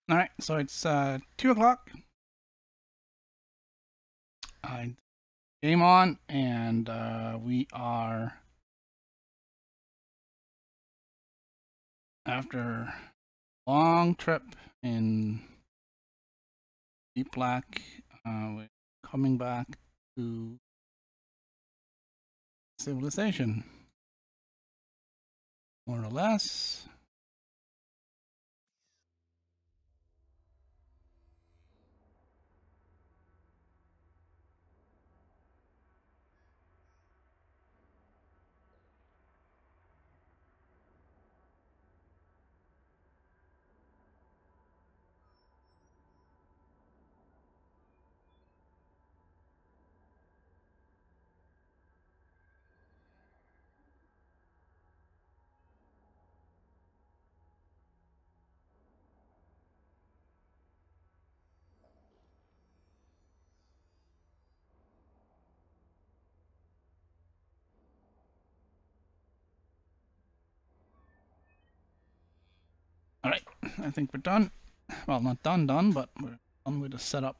All right, so it's 2 o'clock. Game on, and we are after a long trip in deep black. We're coming back to civilization, more or less. All right, I think we're done. Well, not done, but we're done with the setup.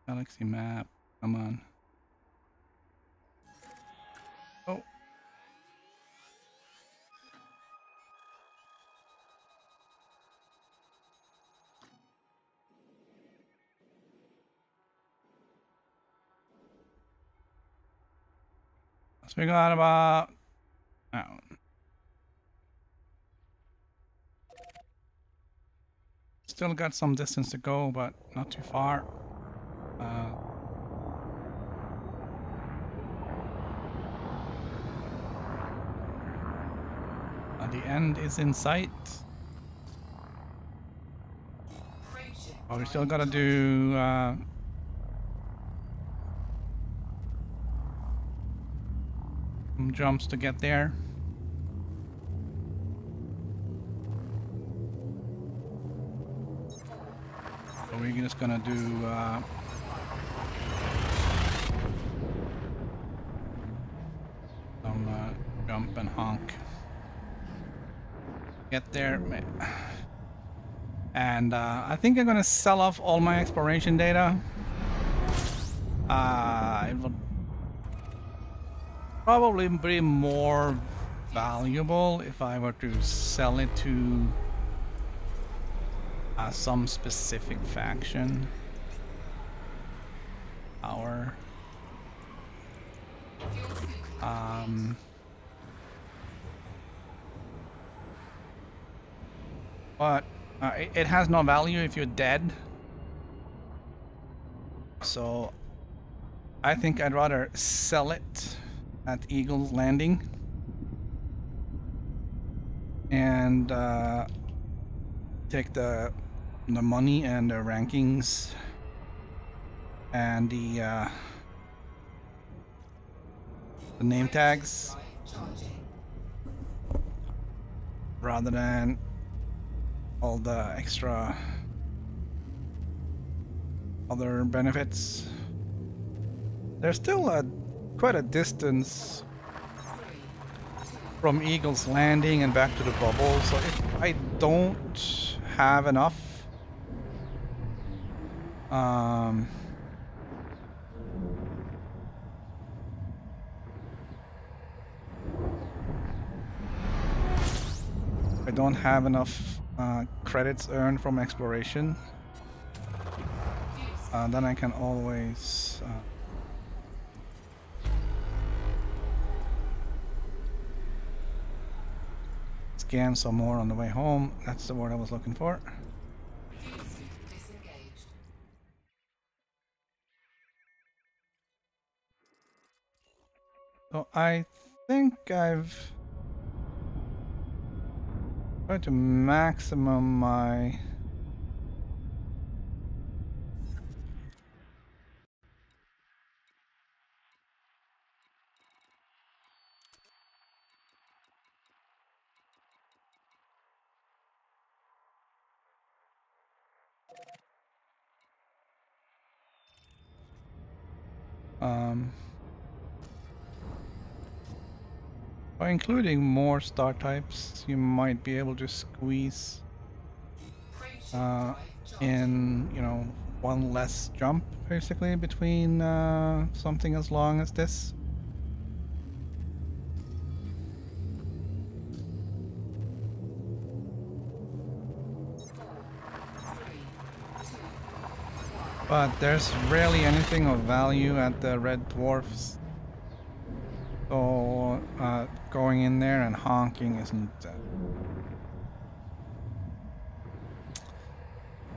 Galaxy map, come on. Oh. So we got about, still got some distance to go, but not too far. Uh, The end is in sight. Oh, we still gotta do some jumps to get there. So we're just gonna do some jump and honk. Get there. And I think I'm gonna sell off all my exploration data. It will probably be more valuable if I were to sell it to some specific faction. Our but it has no value if you're dead. So I think I'd rather sell it at Eagle's Landing and take the money and the rankings and the name tags rather than all the extra other benefits. There's still quite a distance from Eagle's Landing and back to the bubble, so if I don't have enough I don't have enough credits earned from exploration, then I can always scan some more on the way home. That's the word I was looking for. So I think I've tried to maximum my by including more star types, you might be able to squeeze in, you know, one less jump basically between something as long as this. But there's rarely anything of value at the red dwarfs. So going in there and honking isn't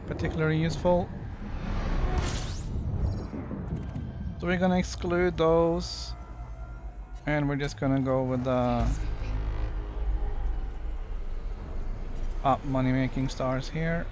particularly useful. So we're gonna exclude those, and we're just gonna go with the up money-making stars here.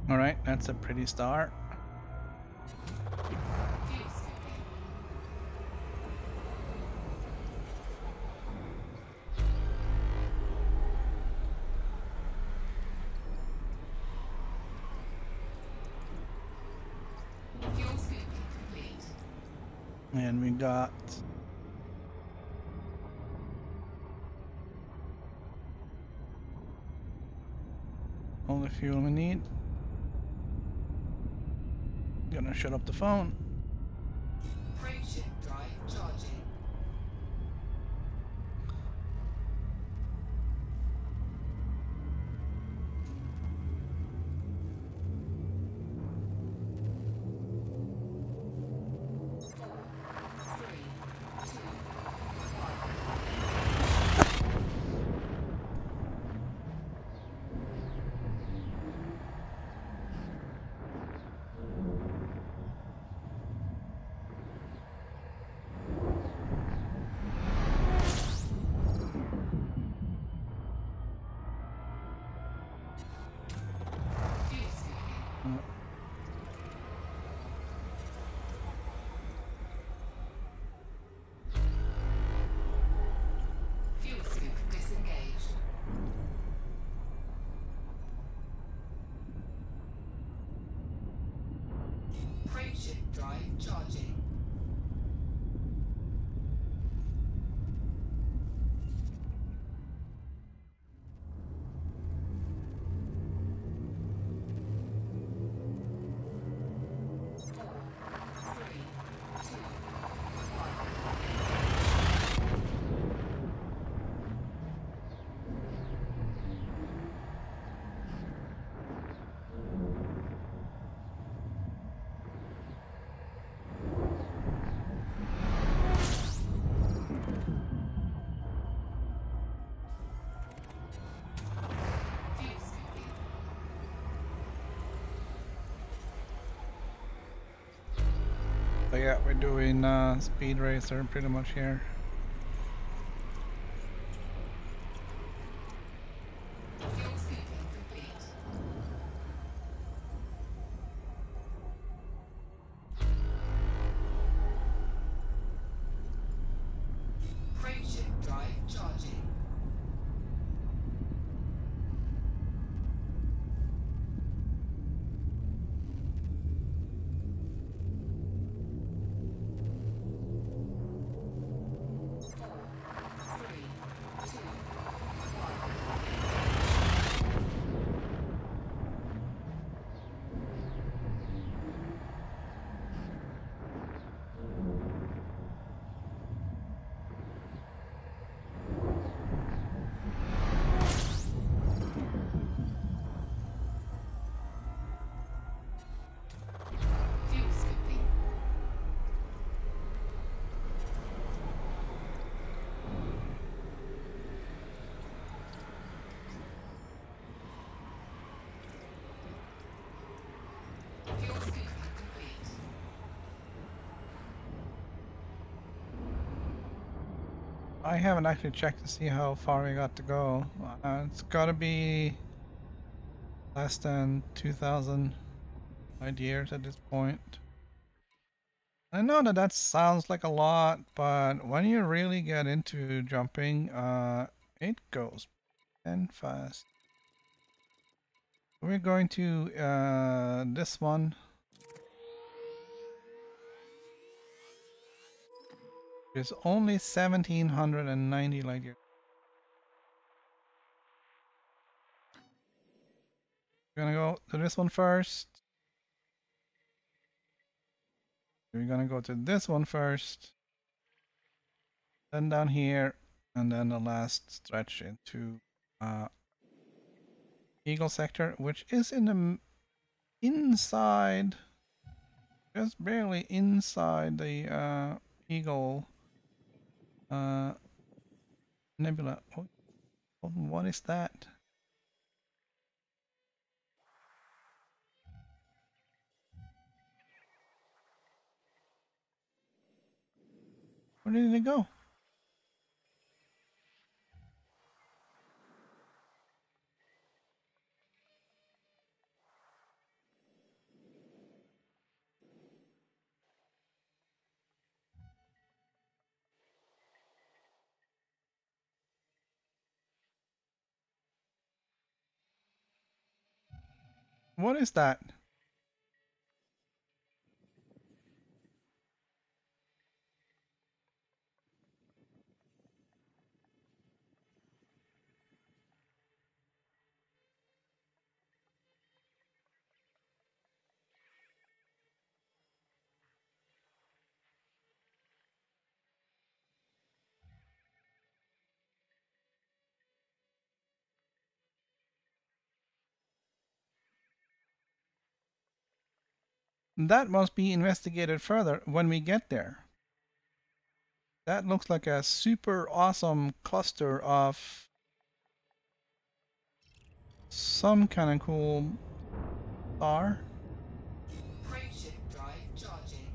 Alright, that's a pretty star. And we got all the fuel we need. Gonna shut up the phone. Frameshift drive charging. Frameshift drive charging. So yeah, we're doing speed racer pretty much here. Frameshift drive charging. Fuel scooping. Fuel scooping complete. I haven't actually checked to see how far we got to go. It's gotta be less than 2,000 light years at this point. I know that that sounds like a lot, but when you really get into jumping, it goes and fast. We're going to this one. It's only 1,790 light years. We're gonna go to this one first. We're gonna go to this one first. Then down here, and then the last stretch into Eagle sector, which is in the inside, just barely inside the Eagle nebula. What is that? Where did it go? What is that? That must be investigated further when we get there. That looks like a super awesome cluster of some kind of cool star. Frameshift drive charging.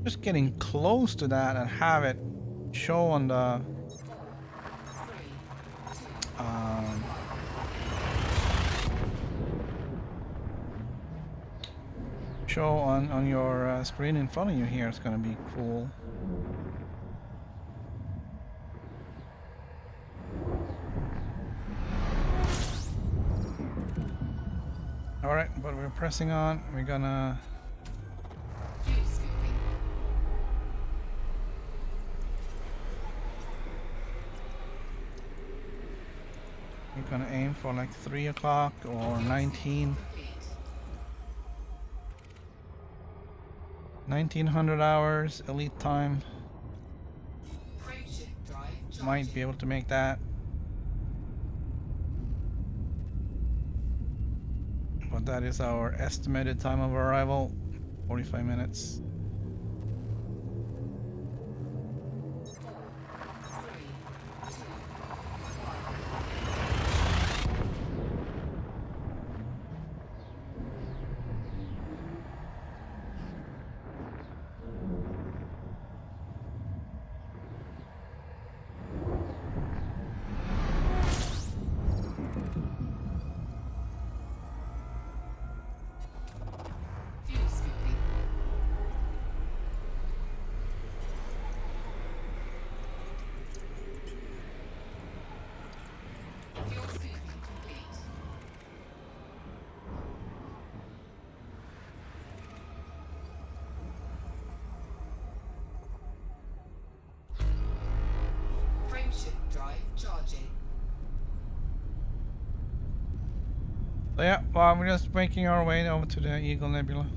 Just getting close to that and have it show on the 4, 3, 2, show on your screen in front of you here. It's gonna be cool. All right, but we're pressing on. We're gonna fuel scooping. aim for like 3 o'clock or 1900 hours elite time. Frameshift drive charging. Might be able to make that. But that is our estimated time of arrival, 45 minutes. 4, 3, 2, 1. Fuel scooping. Fuel scooping complete. Frameshift drive charging. So yeah, well, we're just making our way over to the Eagle Nebula.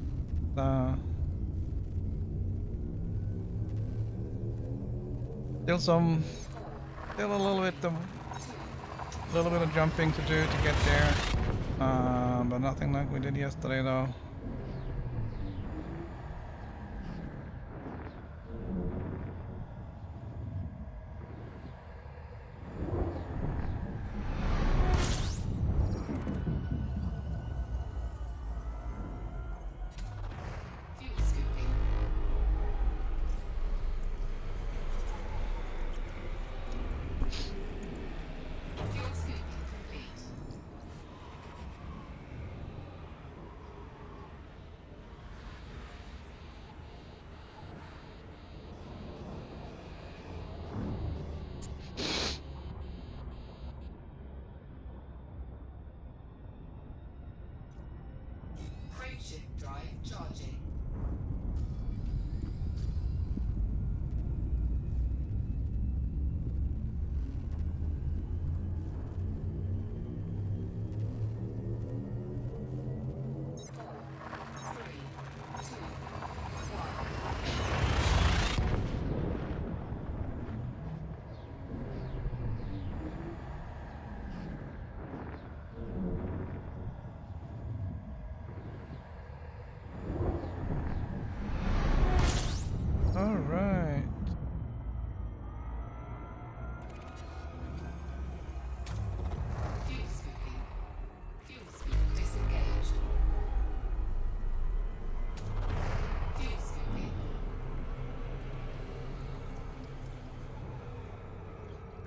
Still a little bit of jumping to do to get there, but nothing like we did yesterday though. Fuel scooping. Fuel scooping complete. Frameshift drive charging. Four, three, two, All right. fuel scooping. Fuel scoop disengaged. Fuel scooping.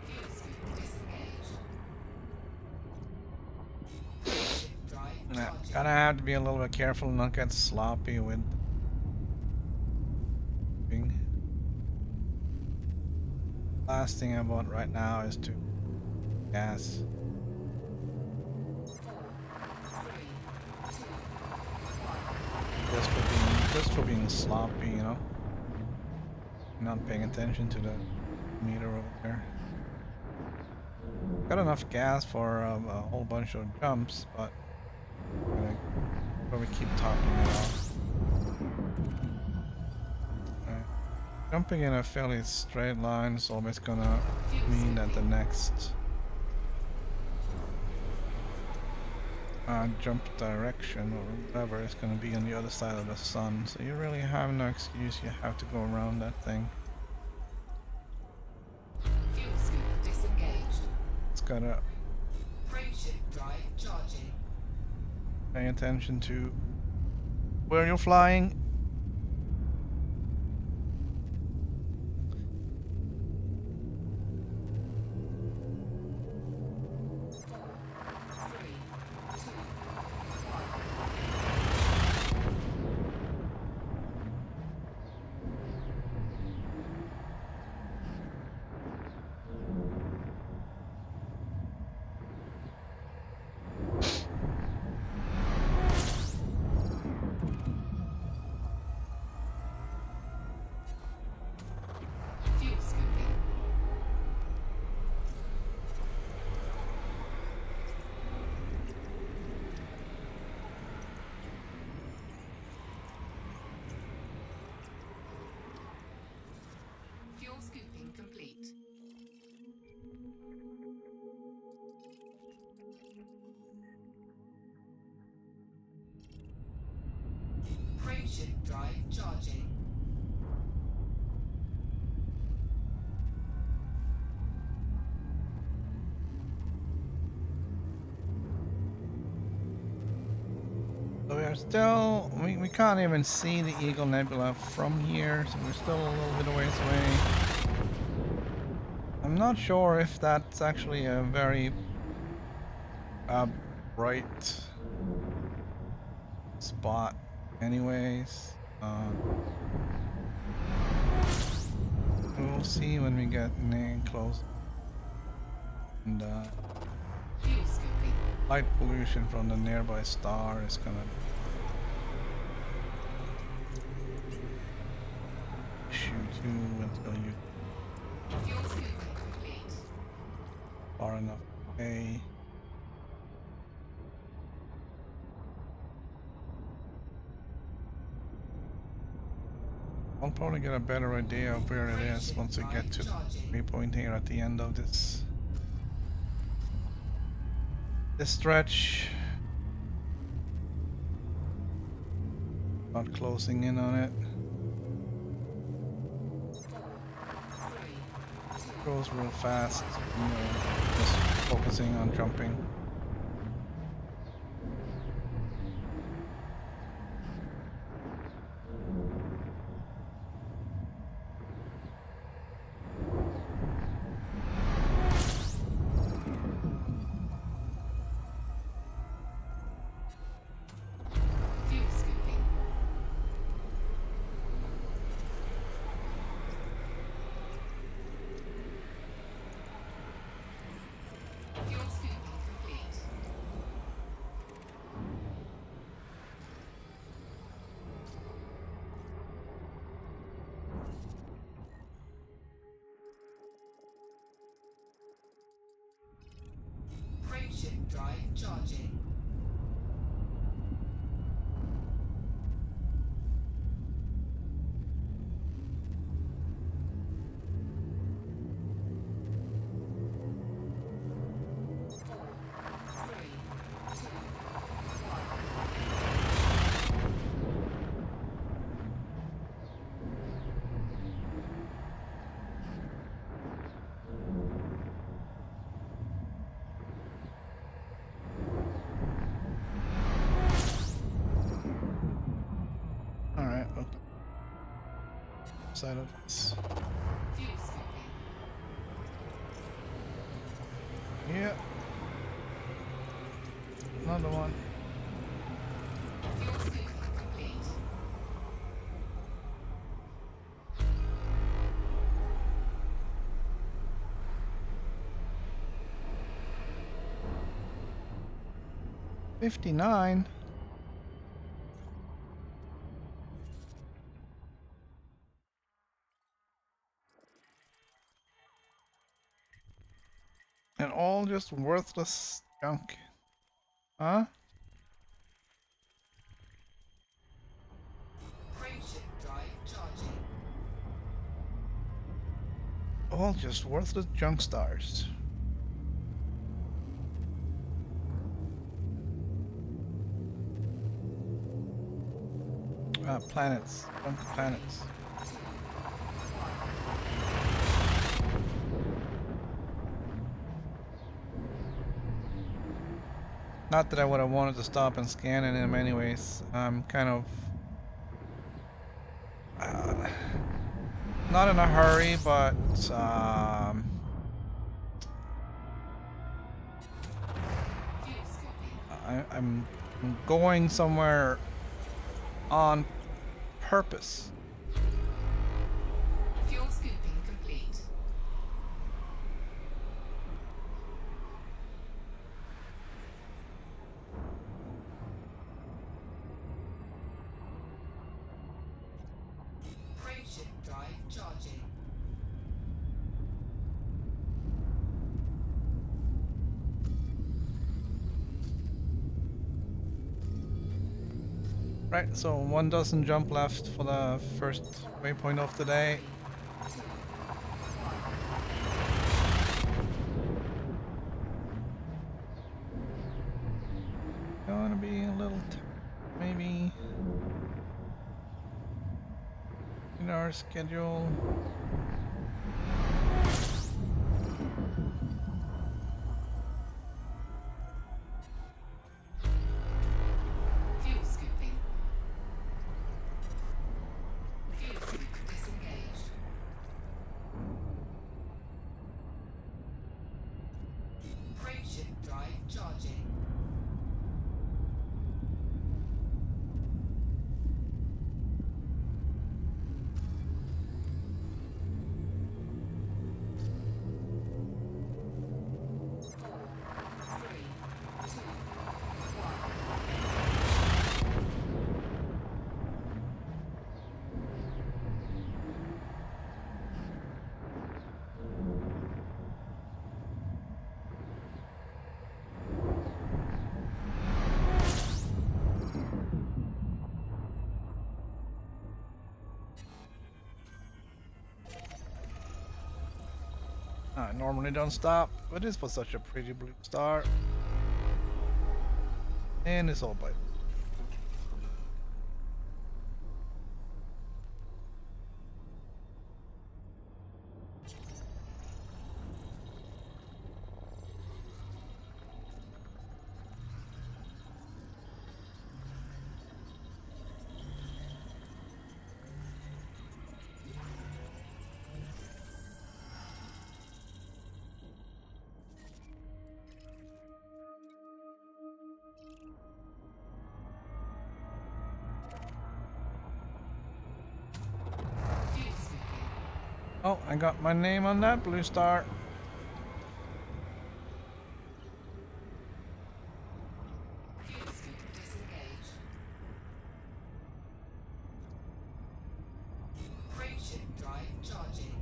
Fuel scoop disengaged. Shift drive Yeah, charging. gotta have to be a little bit careful and not get sloppy with. Last thing I want right now is to gas. Four, three, two, Just for being sloppy, you know. Not paying attention to the meter over there. Got enough gas for a whole bunch of jumps, but I'm gonna probably keep topping it off. Alright. Jumping in a fairly straight line is always gonna Fuel mean that the skipping. next jump direction or whatever is gonna be on the other side of the sun. So you really have no excuse. You have to go around that thing. Fuel scoop disengaged. It's gotta Frameshift drive charging. pay attention to where you're flying. Fuel scooping. Fuel scooping complete. Frameshift drive charging. So we are still, we can't even see the Eagle Nebula from here, so we're still a little bit of ways away. I'm not sure if that's actually a very bright spot anyways. We'll see when we get close. And Fuel scooping. light pollution from the nearby star is gonna shoot you until you Fuel scooping complete. far enough away. I'll probably get a better idea of where it is once we get to the waypoint here at the end of this stretch. Not closing in on it. Goes real fast, you know, just focusing on jumping. Fuel scooping. Fuel scooping complete. Frameshift drive charging. Alright, well, side of this. Fuel scooping. Yeah. Another one. Fuel scooping complete. $59. And all just worthless junk. Huh? Frameshift drive charging. all just worthless junk stars. Planets. Junk planets. Not that I would have wanted to stop and scan in them anyways. I'm kind of not in a hurry, but I'm going somewhere on purpose. Fuel scooping complete. Frameshift drive charging. Right, so 1 dozen jump left for the first waypoint of the day. Gonna be a little maybe in our schedule. Fuel scooping. Fuel scoop disengaged. Frameshift drive charging. I normally don't stop, but this was such a pretty blue star. And it's all by. Fuel scooping. Oh, I got my name on that blue star. Fuel scoop disengaged. Frameshift drive charging.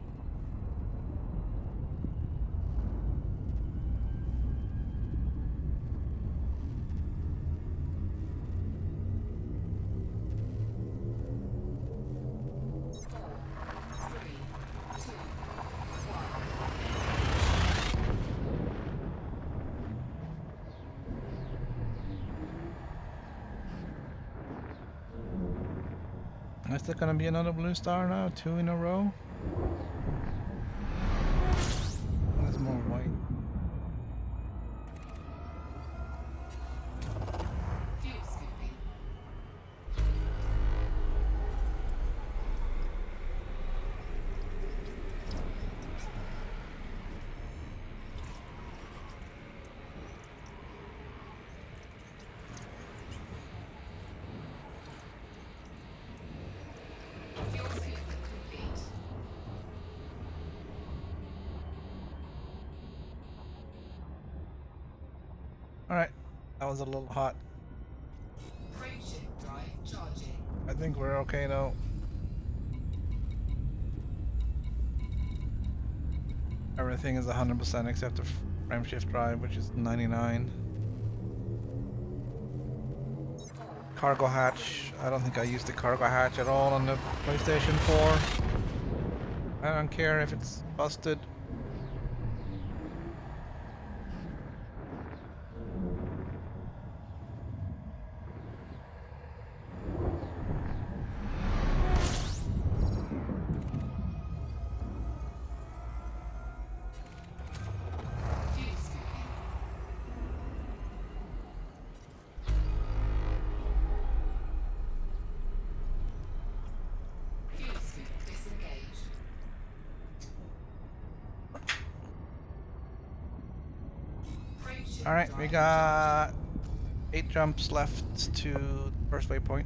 Is there gonna be another blue star now? 2 in a row? There's more white. Fuel scooping. Fuel scooping complete. Alright, that was a little hot. Frameshift drive charging. I think we're okay though. Everything is 100% except the frame shift drive, which is 99. Cargo hatch. I don't think I used the cargo hatch at all on the PlayStation 4. I don't care if it's busted. Fuel scooping. Fuel scoop disengaged. Frameshift All right, we drive got 8 jumps left to the first waypoint.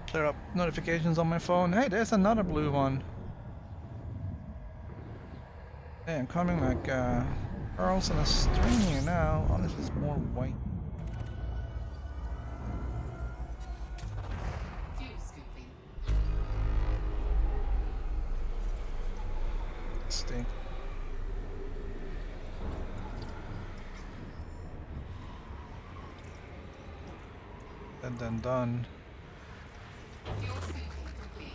Clear up notifications on my phone. Hey, there's another blue one. Hey, I'm coming like pearls on a string here now. Oh, this is more white. Fuel scooping. Stink. Done. Fuel scooping complete.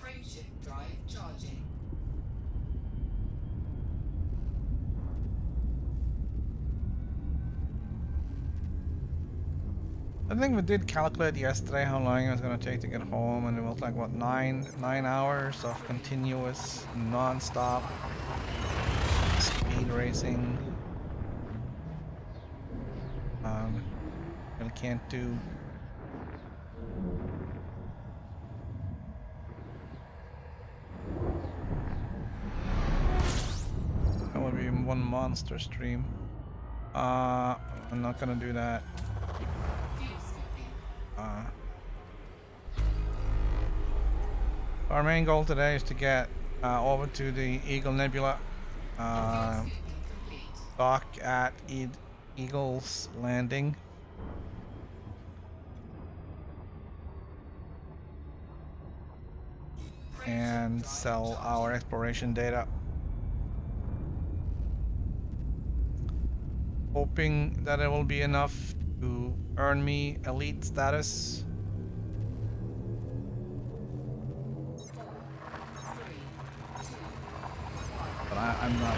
Frameshift drive charging. I think we did calculate yesterday how long it was gonna take to get home, and it was like what, nine hours of continuous, non-stop speed racing. Really can't do. That would be one monster stream. I'm not gonna do that. Fuel scooping. Our main goal today is to get over to the Eagle Nebula, Fuel scooping complete. dock at Eagle's Landing. And sell our exploration data. Hoping that it will be enough to earn me elite status. 4, 3, 2, But I'm not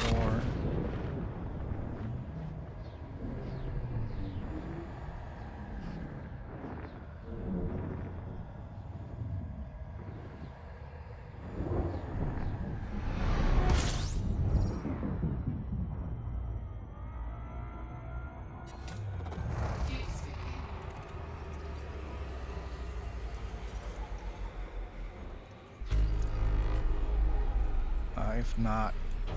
sure. fuel scooping.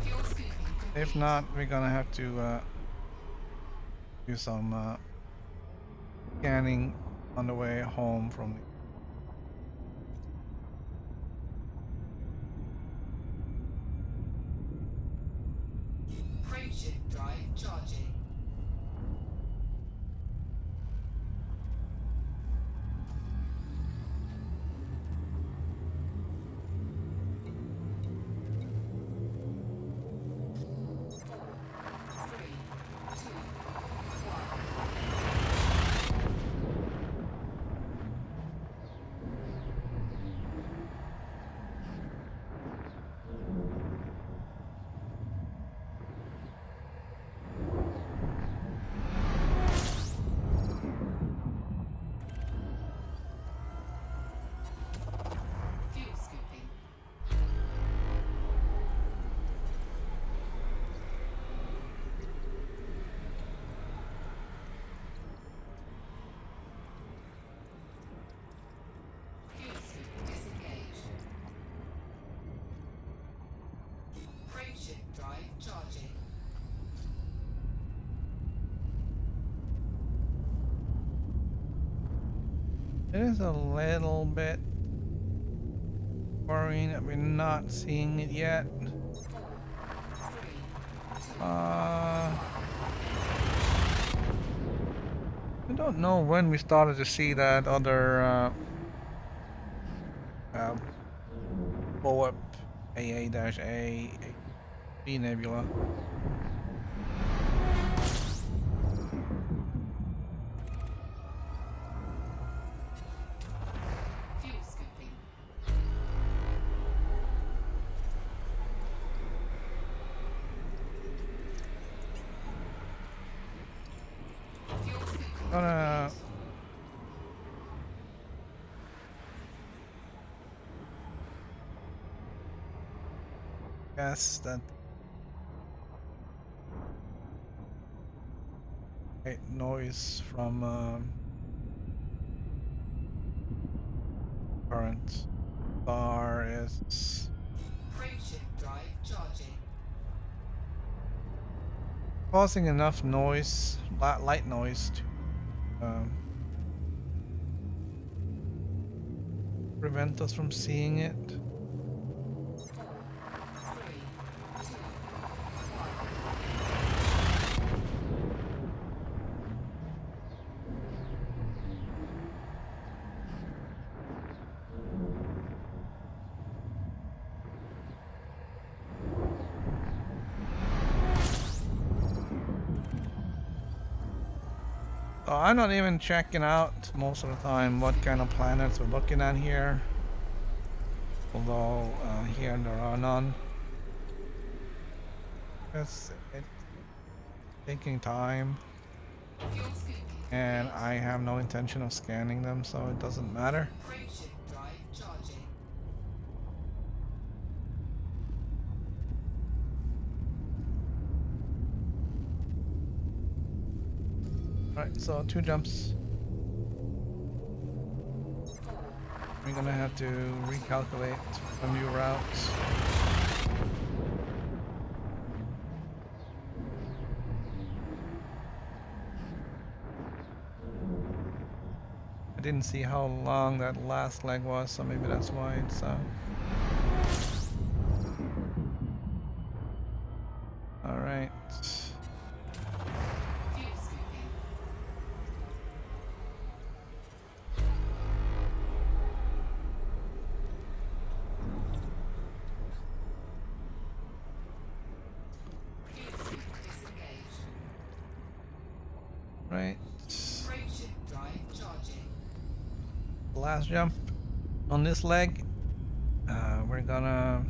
Fuel scooping complete. If not, we're gonna have to do some scanning on the way home from the. Frameshift drive charging. It is a little bit worrying that we're not seeing it yet. I don't know when we started to see that other blow up AA-A B nebula. Fuel scooping. Fuel scooping. Gonna guess that noise from current bar is Frameshift drive charging. causing enough noise, light noise, to prevent us from seeing it. 4, 3, 2, 1. So I'm not even checking out most of the time what kind of planets we're looking at here. Although here there are none. It's taking time. Fuel scooping. And I have no intention of scanning them, so it doesn't matter. Frameshift drive charging. Right, so 2 jumps. 4, We're gonna have to recalculate a new route. I didn't see how long that last leg was, so maybe that's why it's all right. fuel scooping. Fuel scoop disengaged. Right. Frameshift drive charging. Last jump on this leg. We're gonna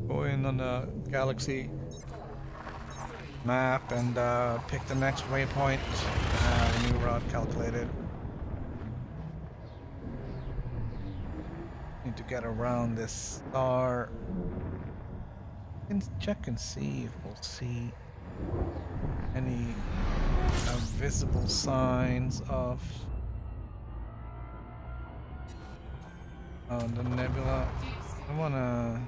go in on the galaxy 4, 3, map and pick the next waypoint. New route calculated. Need to get around this star. And check and see if we'll see any visible signs of the nebula. fuel I scooping. wanna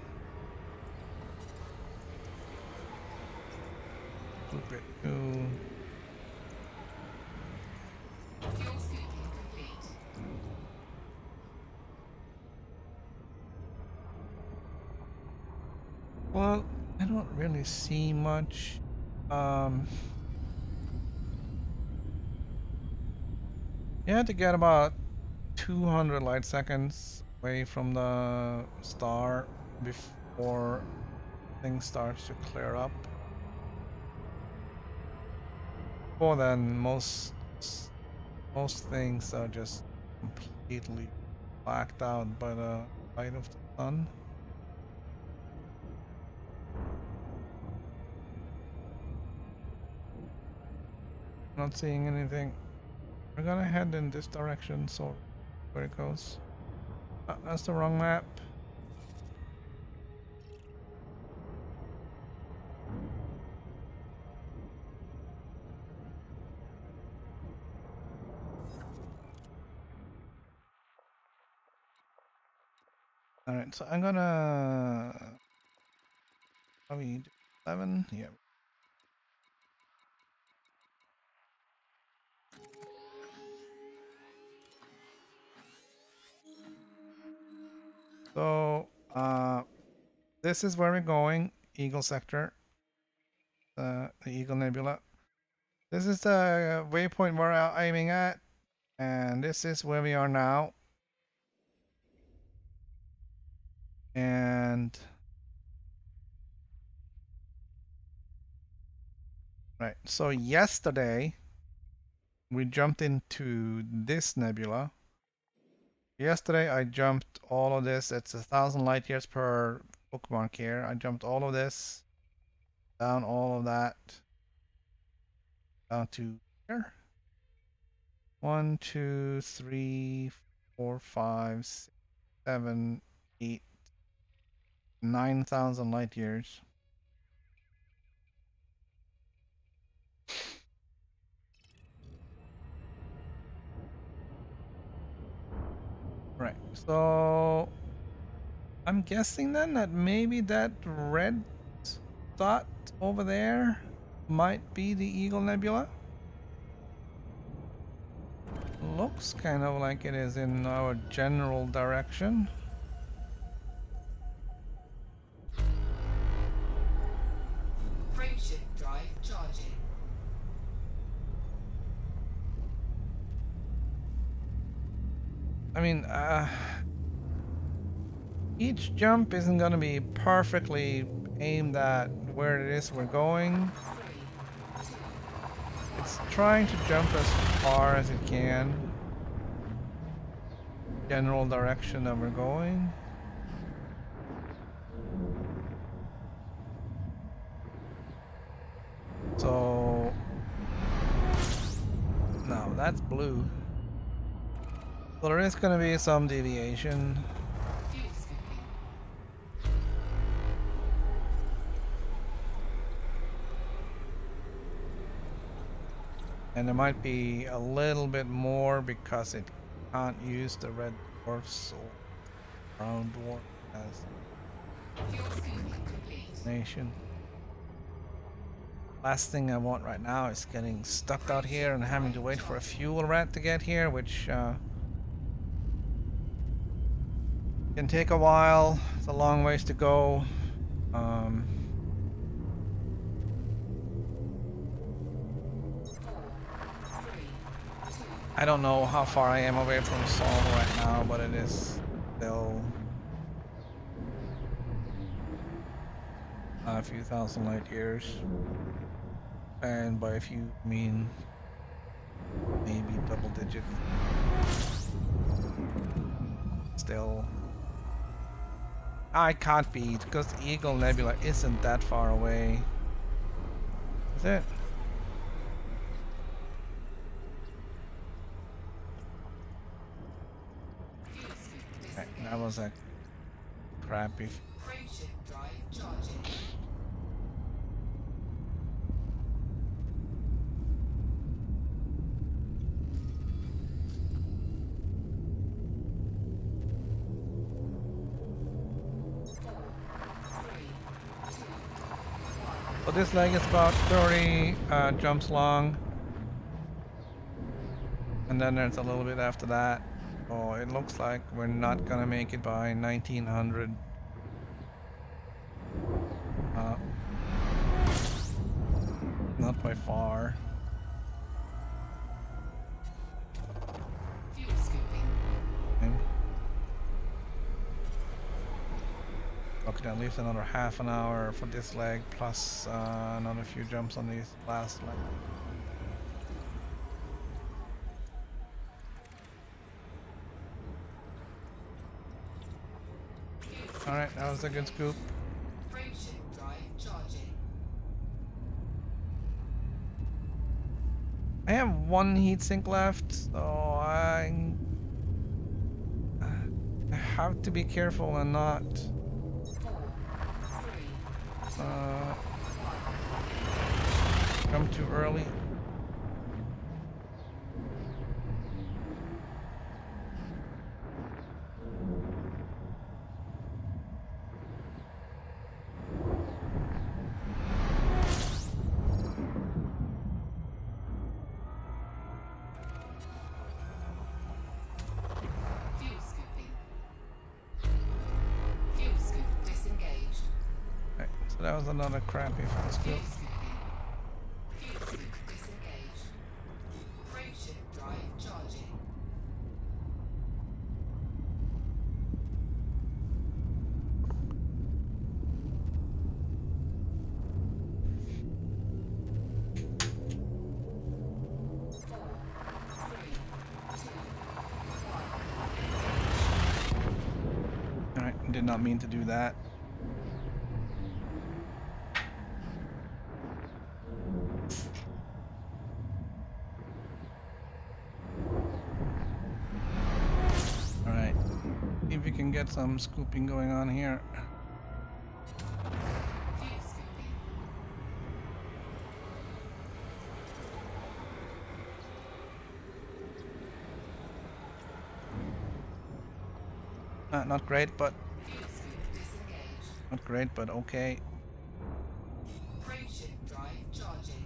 loop it to Fuel scooping complete. well, I don't really see much. You have to get about 200 light seconds away from the star before things starts to clear up. Before then, most things are just completely blacked out by the light of the sun. Not seeing anything. We're gonna head in this direction, so where it goes. That's the wrong map. Alright, so I'm gonna probably do 11. Yeah. So this is where we're going. Eagle sector. The Eagle Nebula. This is the waypoint we're aiming at, and this is where we are now. And right, so yesterday we jumped into this nebula. Yesterday I jumped all of this. It's 1,000 light years per bookmark here. I jumped all of this, down all of that, down to here. 1, 2, 3, 4, 5, 6, 7, 8, 9,000 light years. Right, so I'm guessing then that maybe that red dot over there might be the Eagle Nebula. Looks kind of like it is in our general direction. Frameshift drive charging. I mean, each jump isn't going to be perfectly aimed at where it is we're going. It's trying to jump as far as it can. General direction that we're going. So, no, that's blue. So there is going to be some deviation. Fuel scooping. And there might be a little bit more because it can't use the red dwarfs or brown dwarf as Fuel scooping complete. nation. Last thing I want right now is getting stuck out here and having to wait for a fuel rat to get here, which can take a while. It's a long ways to go. I don't know how far I am away from Sol right now, but it is still a few thousand light years. And by a few, I mean maybe double digit. Still, I can't beat because the Eagle Nebula isn't that far away. Is it? Okay, that was a crappy. Frameshift drive charging. So this leg is about 30 jumps long, and then there's a little bit after that. Oh, it looks like we're not gonna make it by 1900. Not by far. Fuel scooping. Okay. Looking at least another half an hour for this leg, plus another few jumps on these last leg. Alright, that was a good scoop. Frameshift drive charging. I have one heatsink left, so I have to be careful and not come too early. Fuel scooping. That was another crappy fuel scoop. Fuel scooping. Fuel scoop disengaged. Frameshift drive charging. Alright, did not mean to do that. Alright, see if we can get some scooping going on here. Fuel scooping. Not great, but Fuel scoop disengaged. not great, but okay. Frameshift drive charging.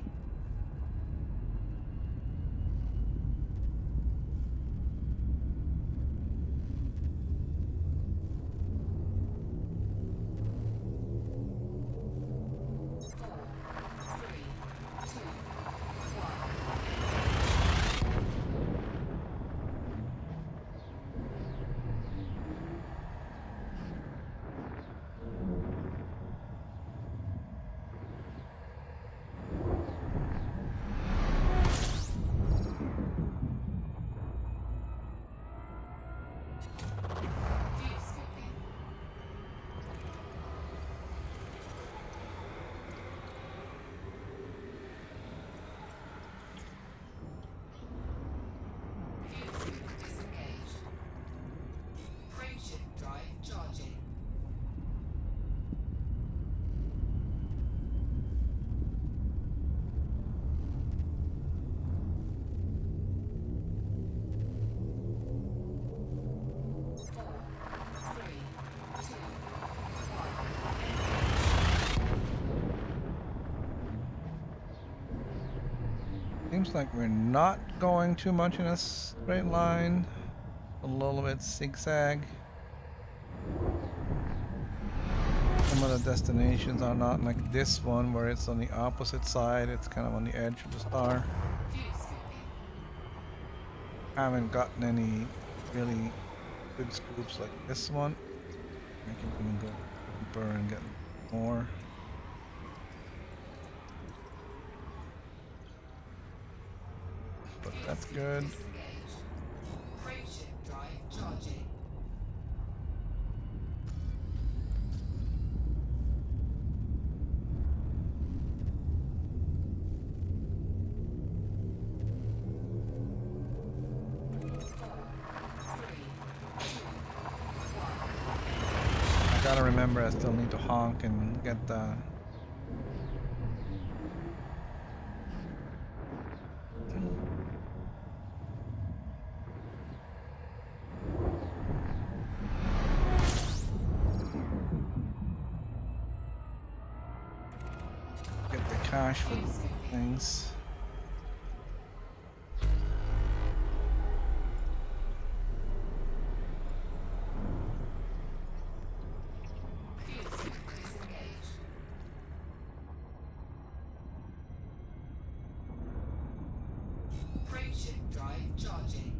Seems like we're not going too much in a straight line. A little bit zigzag. Some of the destinations are not like this one where it's on the opposite side. It's kind of on the edge of the star. Haven't gotten any really good scoops like this one. I can even go deeper and get more. But that's good. Frameshift drive charging. I gotta remember I still need to honk and get the cash for things. Frameshift drive charging.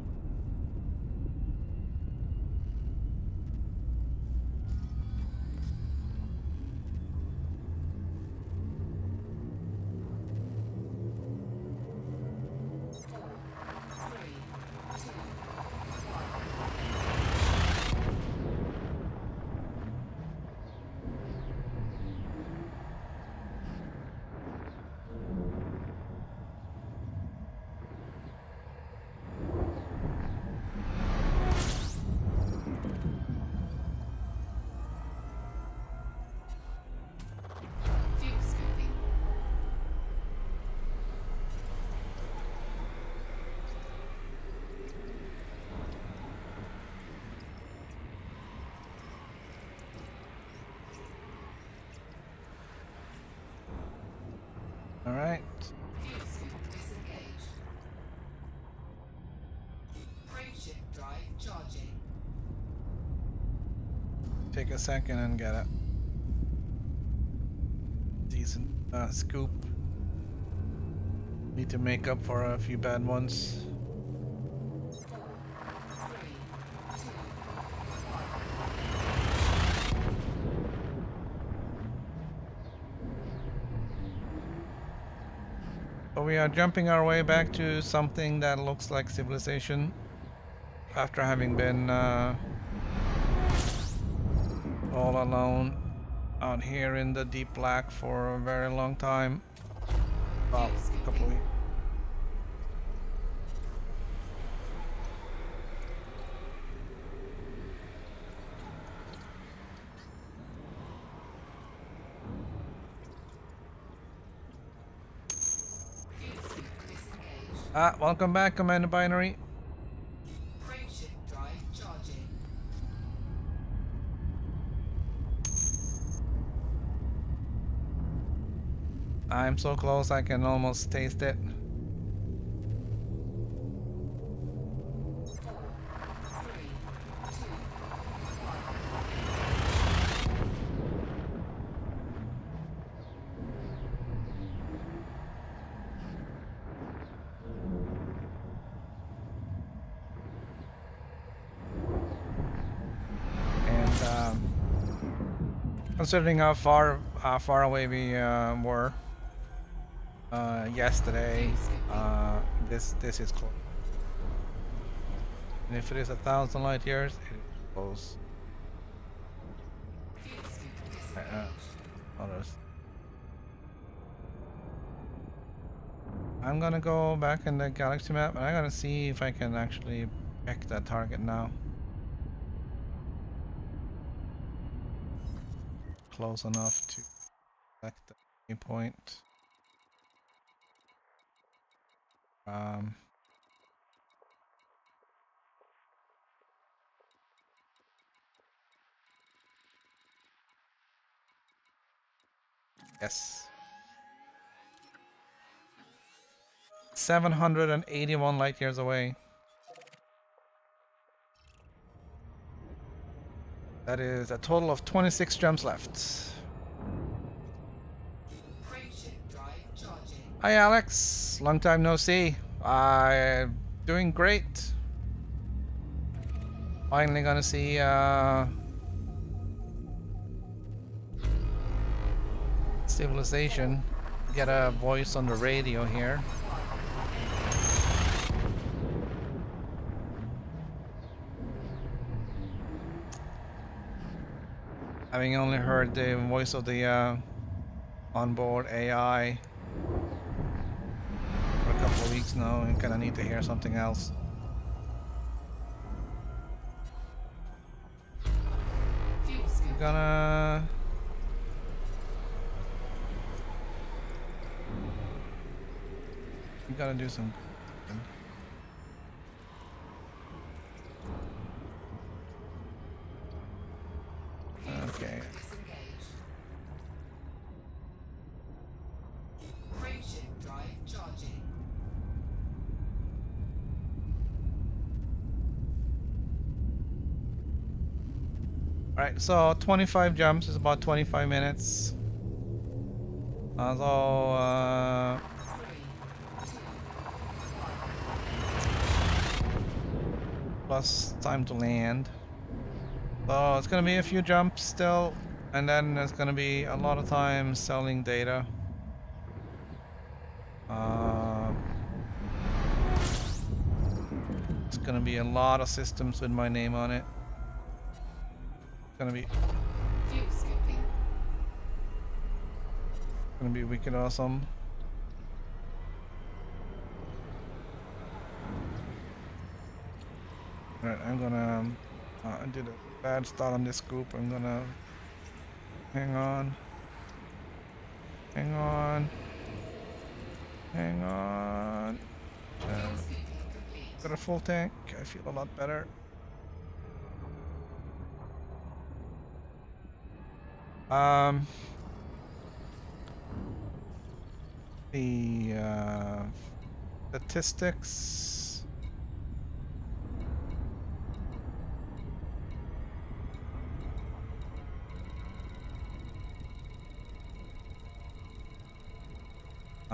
All right. Disengaged. Frameshift drive charging. Take a second and get it. scoop. Need to make up for a few bad ones. So we are jumping our way back to something that looks like civilization after having been all alone out here in the deep black for a very long time. About a couple of weeks. Welcome back, Commander Binary. Frameshift drive charging. I'm so close I can almost taste it. Considering how far away we were yesterday, this is close. And if it is 1,000 light years, it is close. Others. I'm gonna go back in the galaxy map, and I'm gonna see if I can actually check that target now. Close enough to select the point. Yes. 781 light years away. That is a total of 26 jumps left. Frameshift drive charging. Hi Alex, long time no see. I'm doing great. Finally gonna see civilization. Get a voice on the radio here. Having only heard the voice of the onboard AI for a couple of weeks now, and kinda need to hear something else. I'm gonna do some. Okay. Frameshift drive charging. Alright, so 25 jumps is about 25 minutes. Plus time to land. So it's gonna be a few jumps still, and then there's gonna be a lot of time selling data. It's gonna be a lot of systems with my name on it. It's gonna be wicked awesome. Alright, I'm gonna I did a bad start on this group. I'm gonna hang on. Got a full tank. I feel a lot better. The statistics.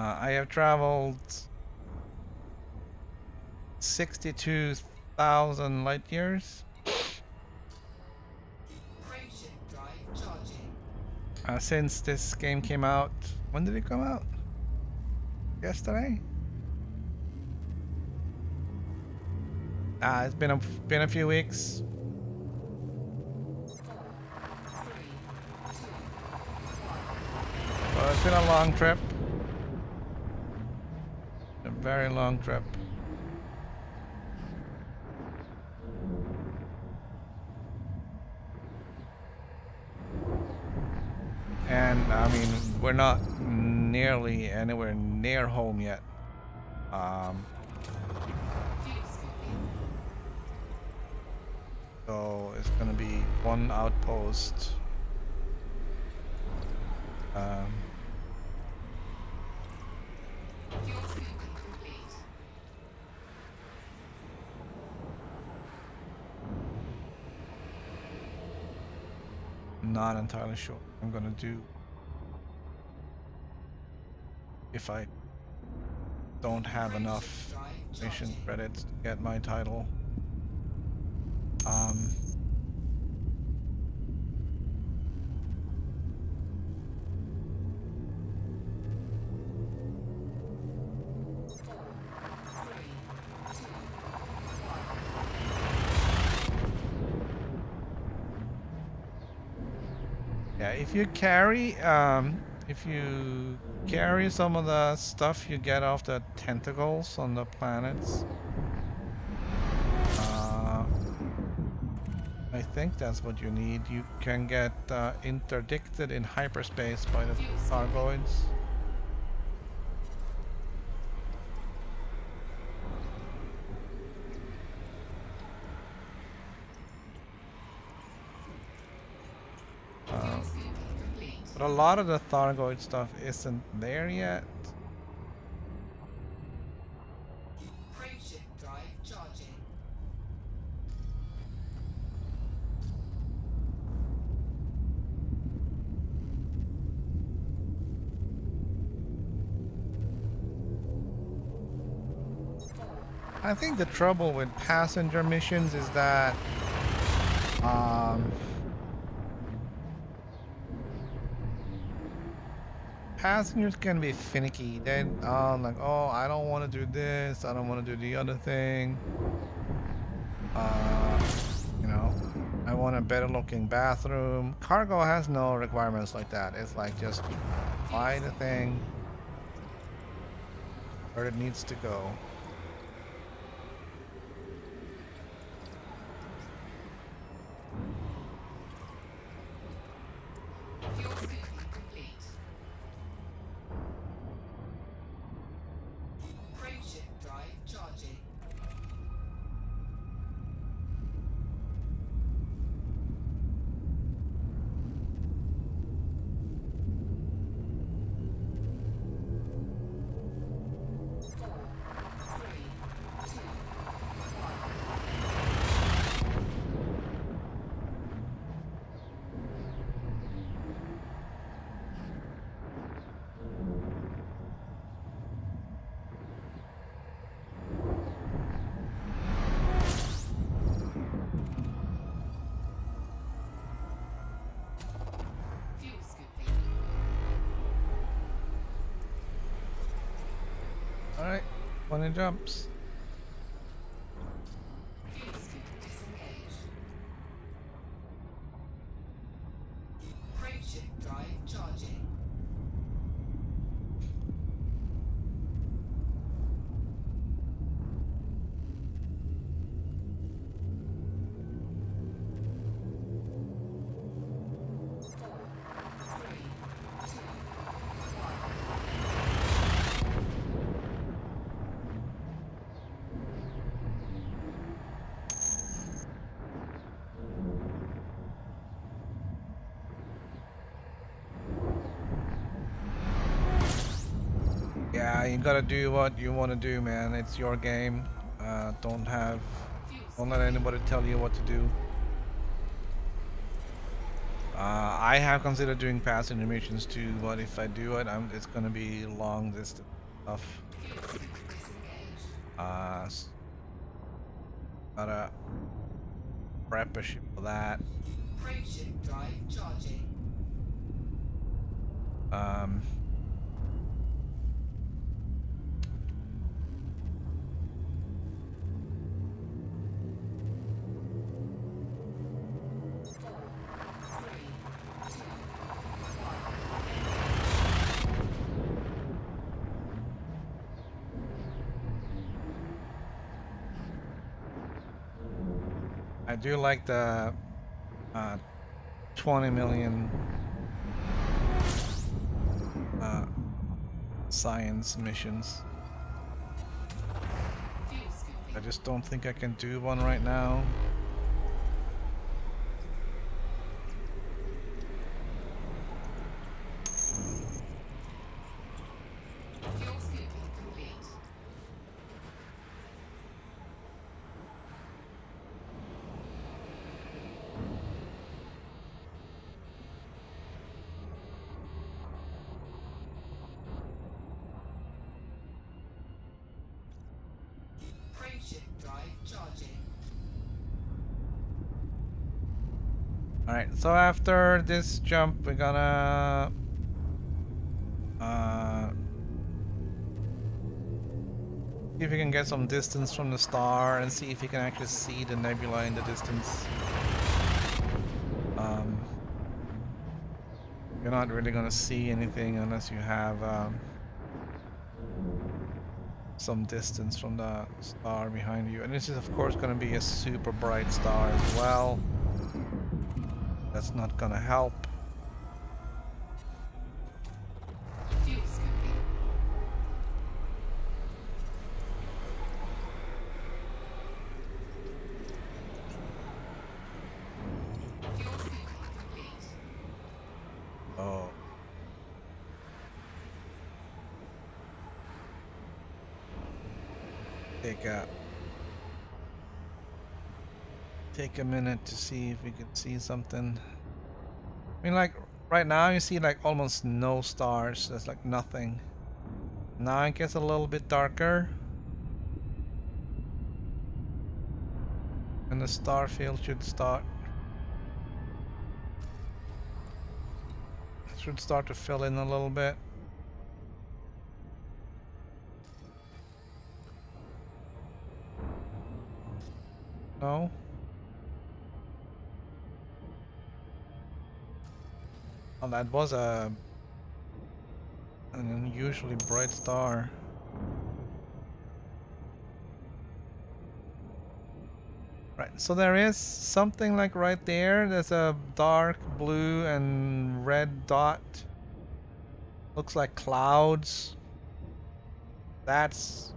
I have traveled 62,000 light years Frameshift drive charging. since this game came out. When did it come out? Yesterday? It's been a few weeks. 4, 3, 2, 1. Well, it's been a long trip. A very long trip. And I mean, we're not nearly anywhere near home yet. Fuel scooping. So it's gonna be one outpost. Fuel scooping complete. Not entirely sure what I'm gonna do if I don't have enough mission credits to get my title. Yeah, if you carry some of the stuff you get off the tentacles on the planets, I think that's what you need. You can get interdicted in hyperspace by the Thargoids. But a lot of the Thargoid stuff isn't there yet. Frameshift drive charging. I think the trouble with passenger missions is that passengers can be finicky. They like, oh, I don't want to do this, I don't want to do the other thing. You know, I want a better looking bathroom. Cargo has no requirements like that. It's like just buy the thing where it needs to go. Fuel scooping complete. Frameshift drive charging. Fuel scooping. Alright, 20 jumps. Fuel scoop disengaged. Frameshift drive charging. Yeah, you gotta do what you want to do, man. It's your game. Don't let anybody tell you what to do. I have considered doing passenger missions too, but if I do it, it's gonna be long distance. stuff. Fuel scoop disengaged. Gotta prep a ship for that. Frameshift drive charging. Um, I do like the 20 million science missions. Fuel scooping. I just don't think I can do one right now. Fuel scooping complete. Frameshift drive charging. Alright, so after this jump, we're gonna see if we can get some distance from the star and see if you can actually see the nebula in the distance. You're not really gonna see anything unless you have some distance from the star behind you. And this is of course gonna be a super bright star as well. That's not gonna help. Fuel scooping. Fuel scooping complete. Oh. Take a minute to see if we can see something. I mean, like right now you see like almost no stars. There's like nothing. Now it gets a little bit darker. And the star field should start to fill in a little bit. No? Oh, that was an unusually bright star. Right, so there is something like right there. There's a dark blue and red dot. Looks like clouds. That's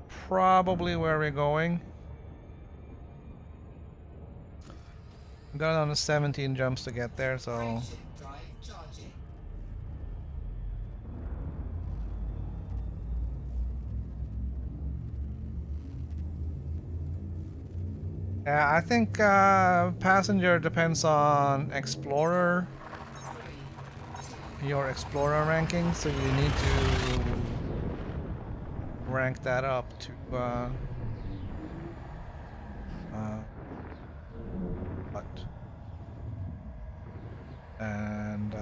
probably where we're going. Got on the 17 jumps to get there, so Frameshift drive charging. yeah, I think passenger depends on explorer, your explorer ranking, so you need to rank that up to what? And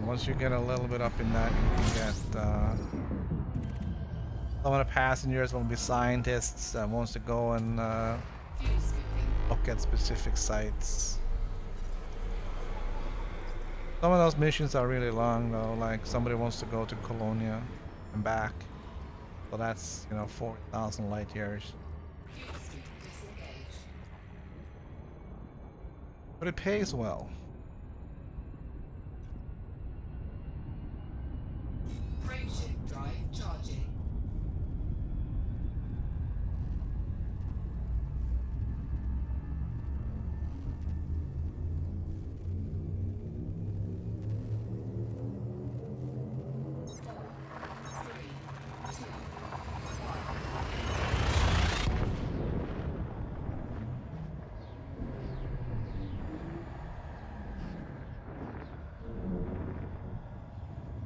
once you get a little bit up in that, you can get some of the passengers will be scientists that wants to go and Fuel scooping. look at specific sites. Some of those missions are really long though, like somebody wants to go to Colonia and back. So that's, you know, 4,000 light years. Fuel scoop disengaged. But it pays well. Frameshift drive charging.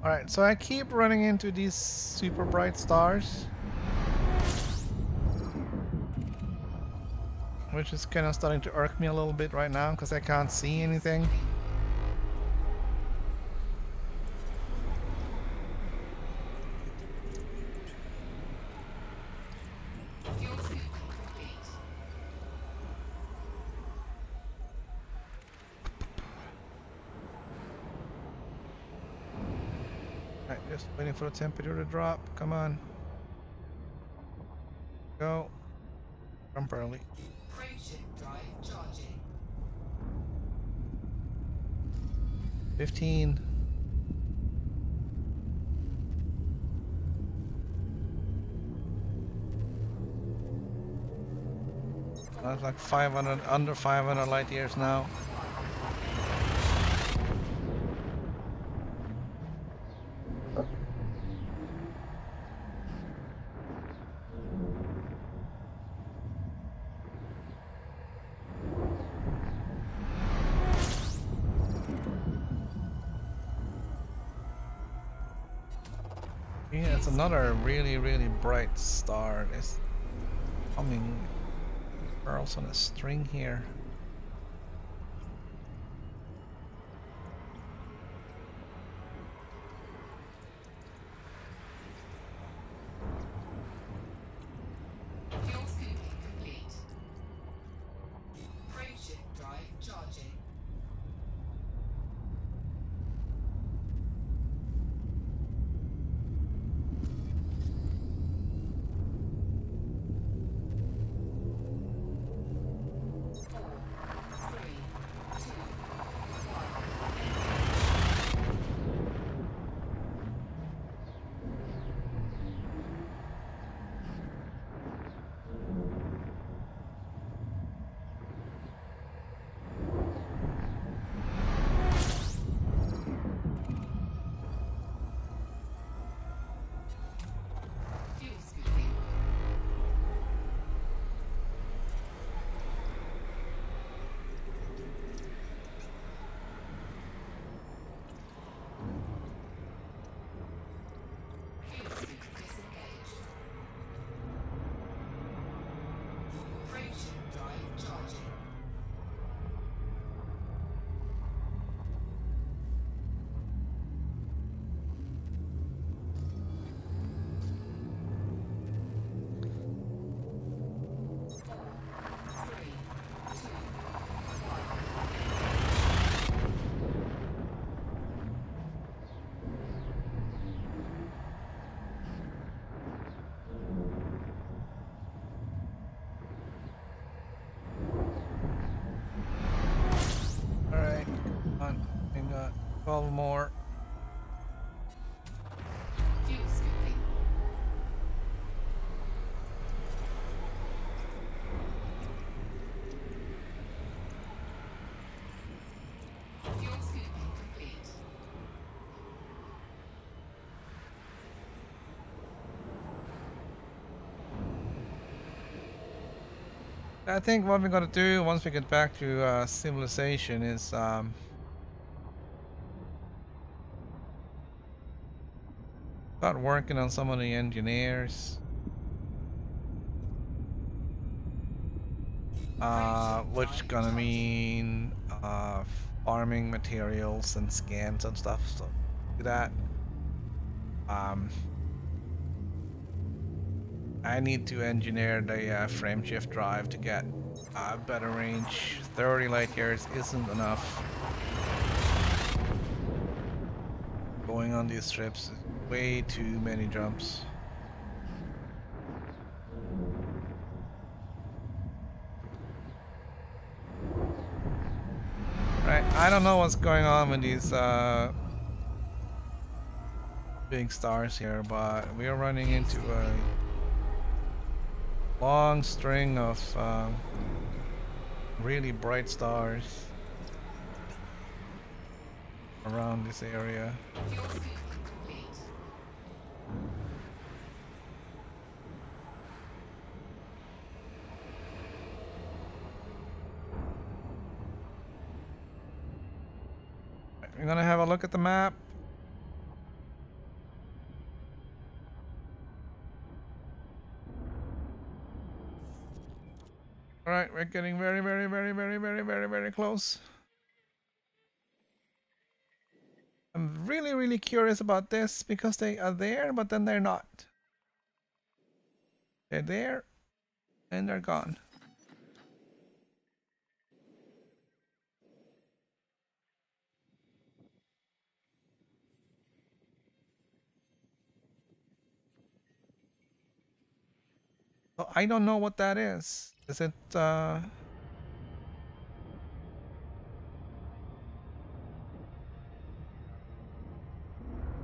Alright, so I keep running into these super bright stars, which is kind of starting to irk me a little bit right now because I can't see anything. Fuel scooping complete. Alright, just waiting for the temperature to drop. Come on. Go. Jump early. Frameshift drive charging. 15. That's like 500, under 500 light years now. Yeah, it's another really, really bright star. It's coming pearls on a string here. Fuel scooping complete. Frameshift drive charging. Fuel scooping. Fuel scoop disengaged. Frameshift drive charging. Alright, come on. We got 12 more. Fuel scooping. Fuel scooping complete. I think what we're gonna do once we get back to civilization is start working on some of the engineers. Which gonna mean farming materials and scans and stuff. So do that. I need to engineer the frame shift drive to get better range. 30 light years isn't enough. Going on these trips is way too many jumps. Right, I don't know what's going on with these big stars here, but we are running into a long string of really bright stars around this area. Fuel scooping complete. We're gonna have a look at the map. All right, we're getting very close. I'm really curious about this because they are there, but then they're not. They're there, and they're gone. So I don't know what that is. Is it,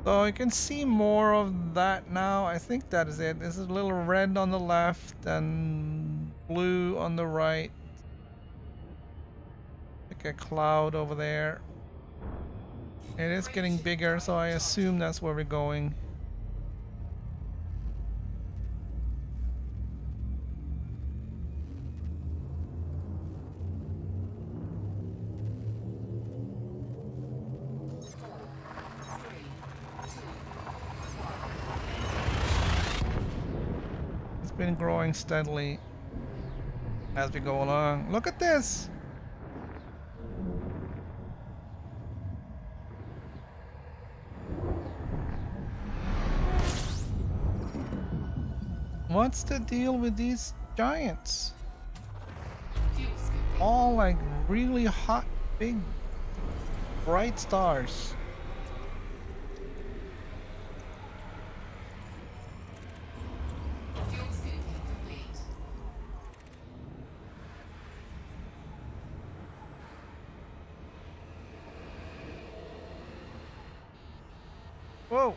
So you can see more of that now. I think that is it. This is a little red on the left and blue on the right. Like a cloud over there. It is getting bigger, so I assume that's where we're going. It's been growing steadily as we go along. Look at this! What's the deal with these giants? All like really hot, big, bright stars. Whoa!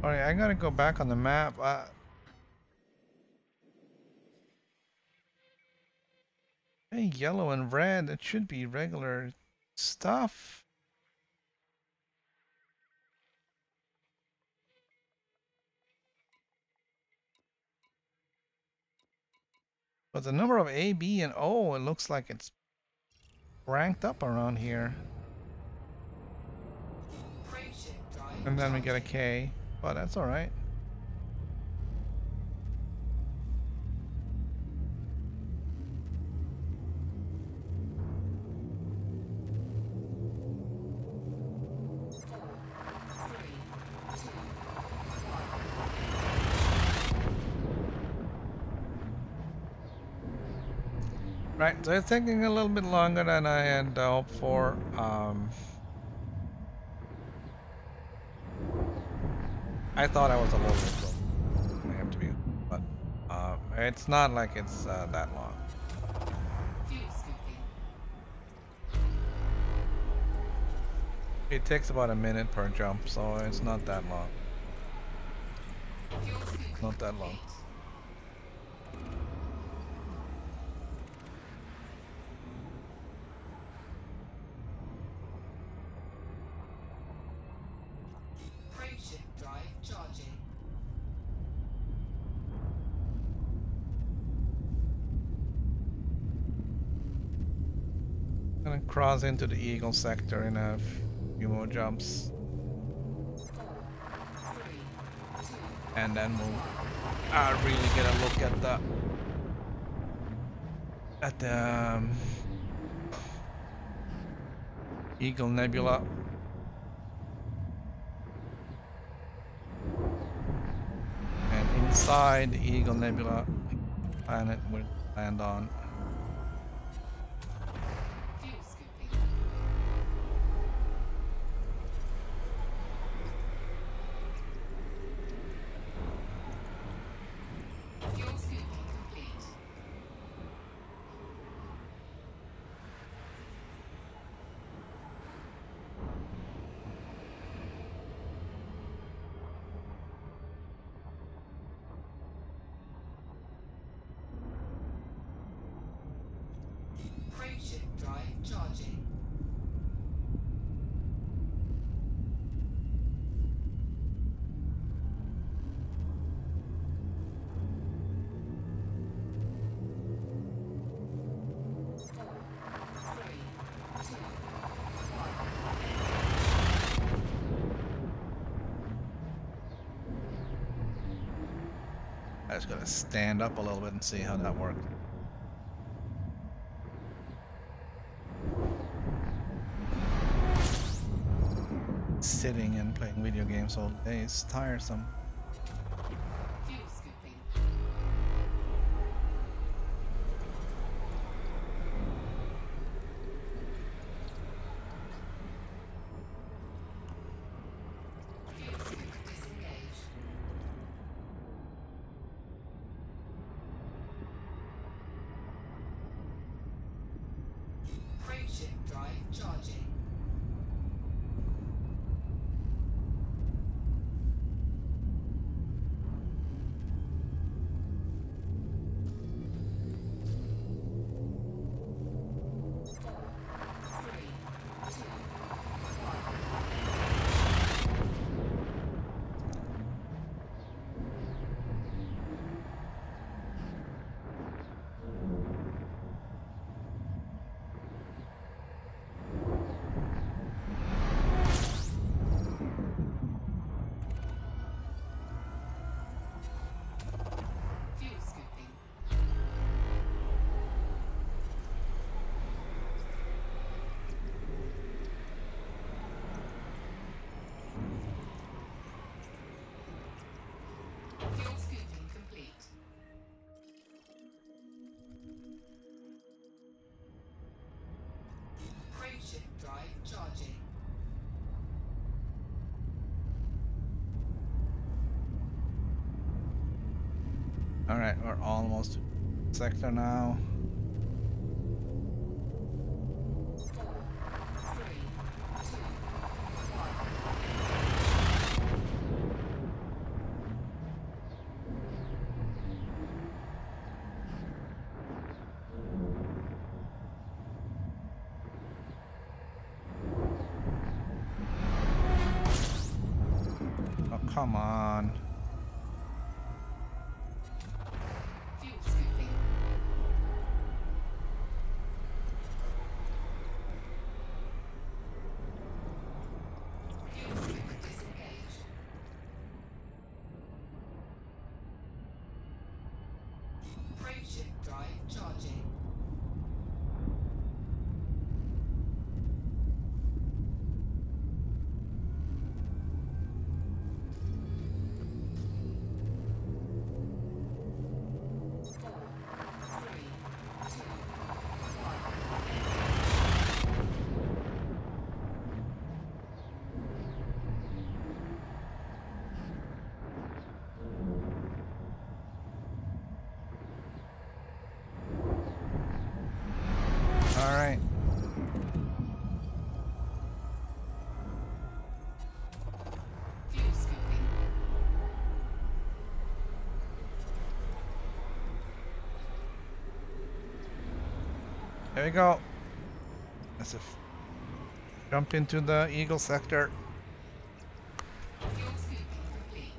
Alright, I gotta go back on the map. Hey, yellow and red, it should be regular stuff. But the number of A, B, and O, it looks like it's ranked up around here. And then we get a K, but that's alright. Right, so it's taking a little bit longer than I had hoped for. I thought I was a little bit slow. I have to be, but it's not like it's that long. It takes about a minute per jump, so it's not that long. Not that long. Gonna cross into the Eagle sector in a few more jumps. And then we'll really get a look at the Eagle Nebula. And inside the Eagle Nebula planet we'll land on. I just gotta stand up a little bit and see how that works. Sitting and playing video games all day is tiresome. Fuel scooping. Fuel scoop disengaged. Frameshift drive charging. Fuel scooping. Fuel scooping complete. Frameshift drive charging. Alright, we're almost to sector now. 4, 3, 2, 1. Oh, come on. Fuel scooping. Fuel scoop disengaged. Frameshift drive charging. Four, three, two, Alright. fuel scooping. There we go. Let's jump into the Eagle sector. Fuel scooping complete.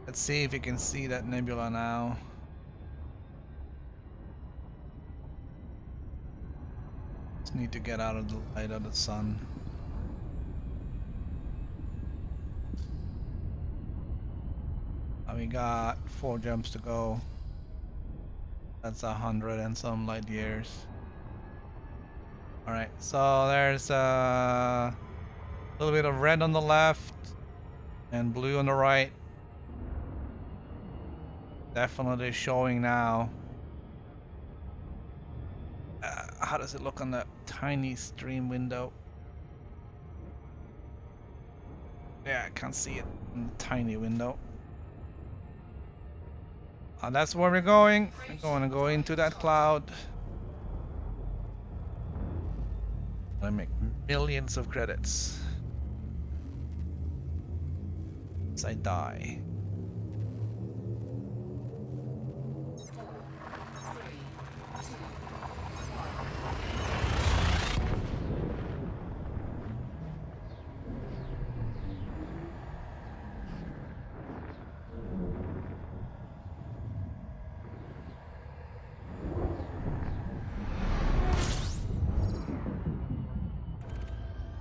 Let's see if you can see that nebula now. Just need to get out of the light of the sun. And we got 4 jumps to go. That's 100 and some light years. Alright, so there's a little bit of red on the left and blue on the right. Definitely showing now. How does it look on that tiny stream window? Yeah, I can't see it in the tiny window. That's where we're going. We're going to go into that cloud. I make millions of credits. As I die. 4, 3, 2, 1.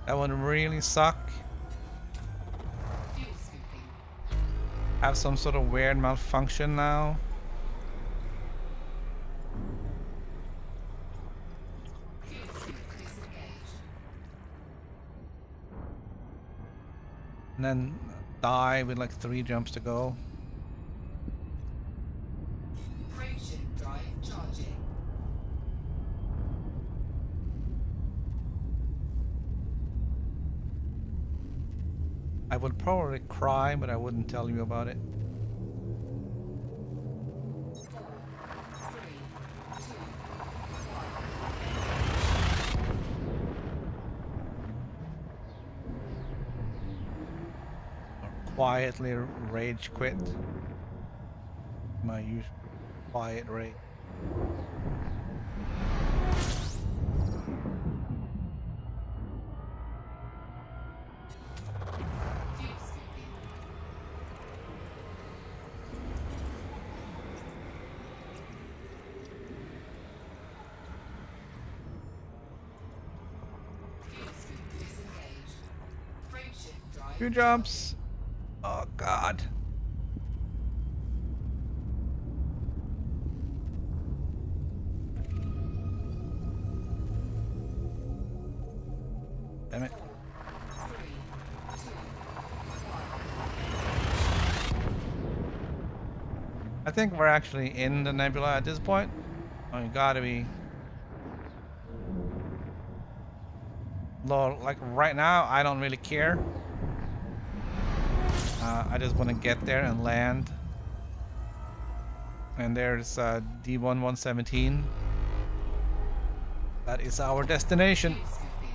That one really suck. fuel scooping. have some sort of weird malfunction now. Fuel scoop disengaged. And then die with like 3 jumps to go. Frameshift drive charging. I would probably cry, but I wouldn't tell you about it. 4, 3, 2, 1. Or quietly rage quit. My usual quiet rage. Fuel scooping. Fuel scoop disengaged. Frameshift drive. 2 jumps. Oh god. Damn it. 4, 3, 2, 1. I think we're actually in the nebula at this point. Oh, you gotta be. Lord, like right now, I don't really care. I just want to get there and land. And there's D1117. That is our destination. Fuel scooping.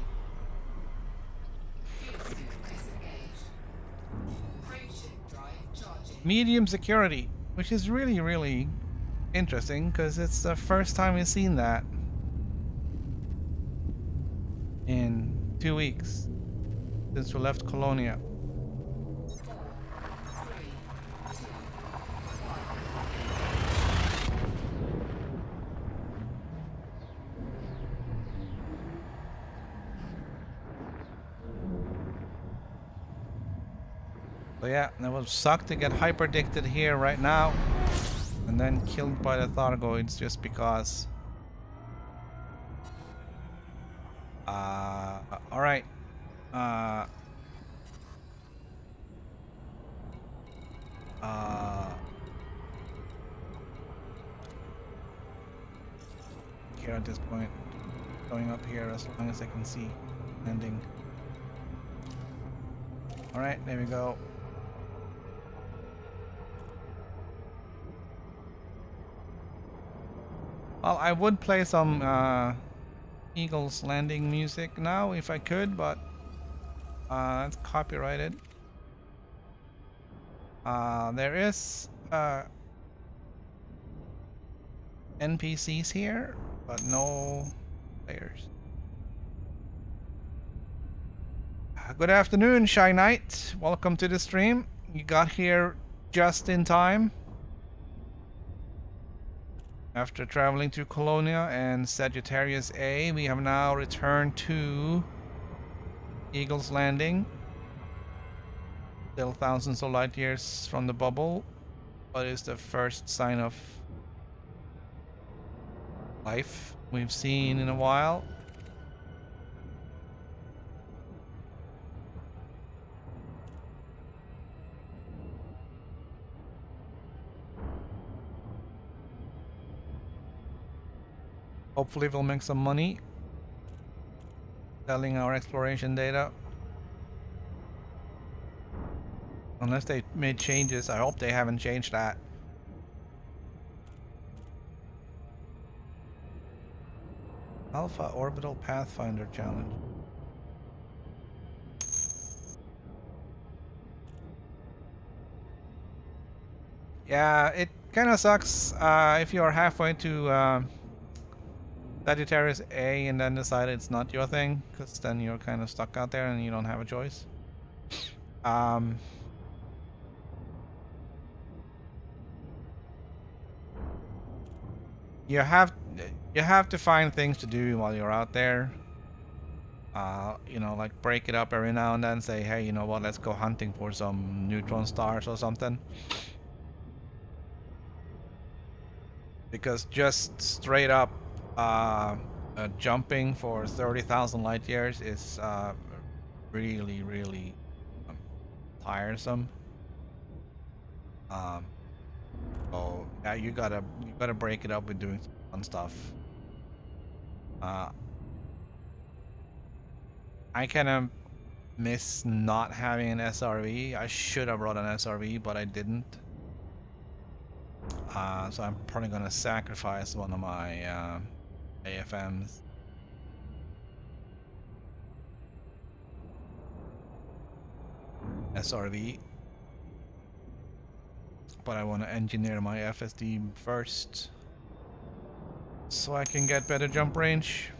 Fuel scoop disengaged. Frameshift drive charging. Medium security, which is really, really interesting because it's the first time we've seen that in 2 weeks since we left Colonia. 4, 3, 2, 1. So yeah, that would suck to get hyper addicted here right now and then killed by the Thargoids just because. Alright. Here at this point, going up here as long as I can see landing. Alright, there we go. Well, I would play some Eagles landing music now if I could, but it's copyrighted. There is NPCs here, but no players. Good afternoon, Shy Knight. Welcome to the stream. You got here just in time. After traveling to Colonia and Sagittarius A, we have now returned to Eagle's Landing. Still thousands of light years from the bubble, but it's the first sign of life we've seen in a while. Hopefully we'll make some money selling our exploration data. Unless they made changes. I hope they haven't changed that. Alpha Orbital Pathfinder Challenge. Yeah, it kind of sucks if you're halfway to Sagittarius A and then decide it's not your thing, because then you're kind of stuck out there and you don't have a choice. You have to find things to do while you're out there. You know, like break it up every now and then. Say, hey, you know what? Let's go hunting for some neutron stars or something. Because just straight up jumping for 30,000 light years is really, really tiresome. So yeah, you gotta break it up with doing some fun stuff. I kind of miss not having an SRV. I should have brought an SRV, but I didn't. So I'm probably gonna sacrifice one of my AFMs. SRV. But I want to engineer my FSD first so I can get better jump range.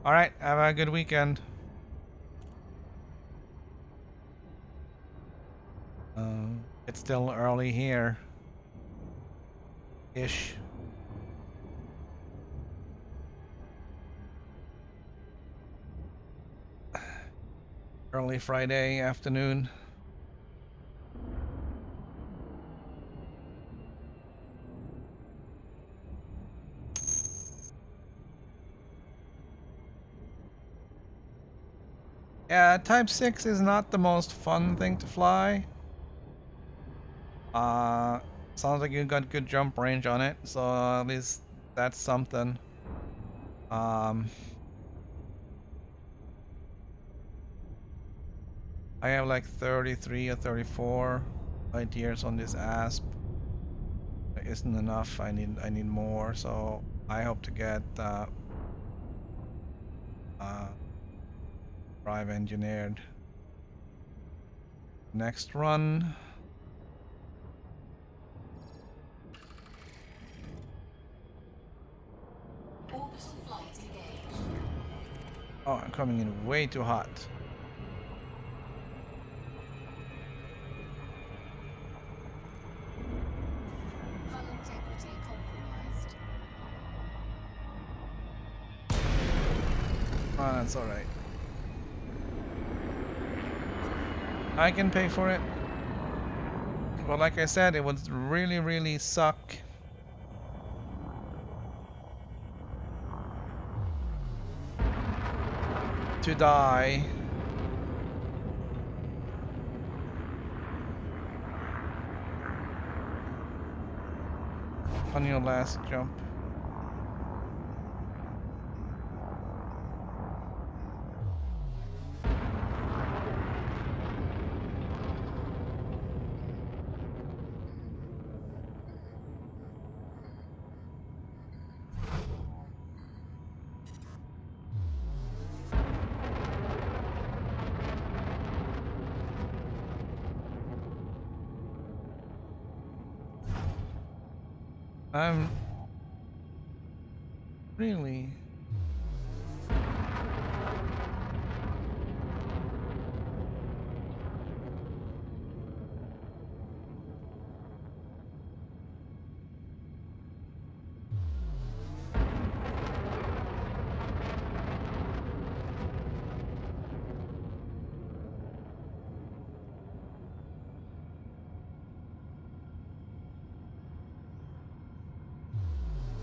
Alright, have a good weekend. It's still early here. Ish. Early Friday afternoon. Yeah, Type 6 is not the most fun thing to fly. Sounds like you got good jump range on it, so at least that's something. I have like 33 or 34 light years on this ASP. It isn't enough. I need more, so I hope to get drive engineered. Next run. Orbital flight engaged. Oh, I'm coming in way too hot. Hull integrity compromised. Oh, that's alright. I can pay for it. But like I said, it would really, really suck to die on your last jump. I'm really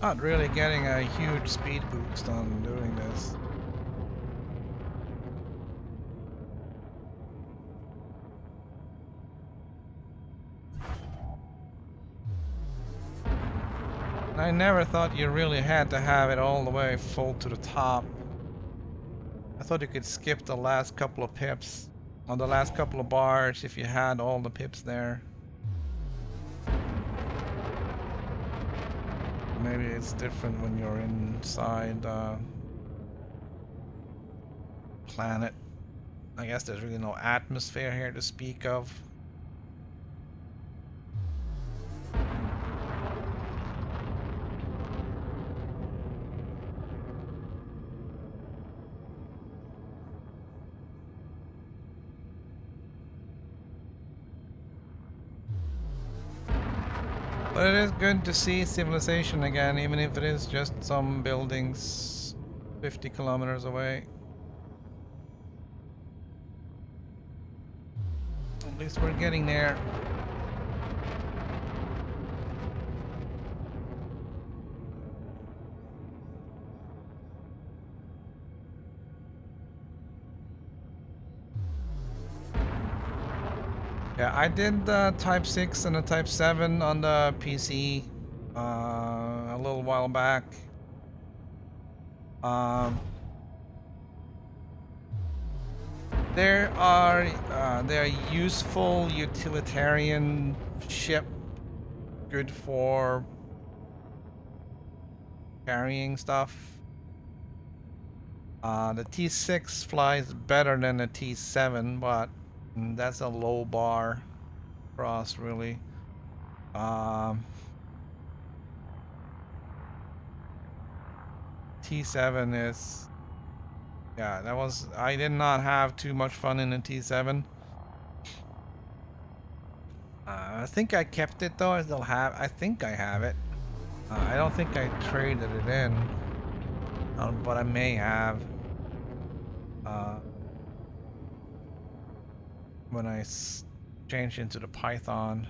not really getting a huge speed boost on doing this. I never thought you really had to have it all the way full to the top. I thought you could skip the last couple of pips on the last couple of bars if you had all the pips there. Maybe it's different when you're inside planet. I guess there's really no atmosphere here to speak of. But it is good to see civilization again, even if it is just some buildings 50 kilometers away. At least we're getting there. Yeah, I did the Type 6 and the Type 7 on the PC a little while back. There are useful utilitarian ship, good for carrying stuff. The T6 flies better than the T7, but that's a low bar for us, really. T7 is, yeah, that was, I did not have too much fun in the T7. I think I kept it though. I think I have it. I don't think I traded it in, but I may have. When I changed into the Python.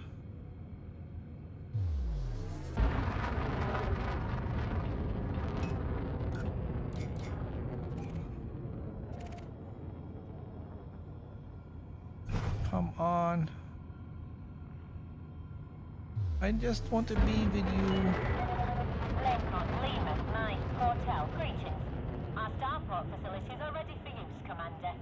Come on. I just want to be with you. Lincoln, Lima, 9, Hotel, greetings. Our starport facilities are ready for use, Commander.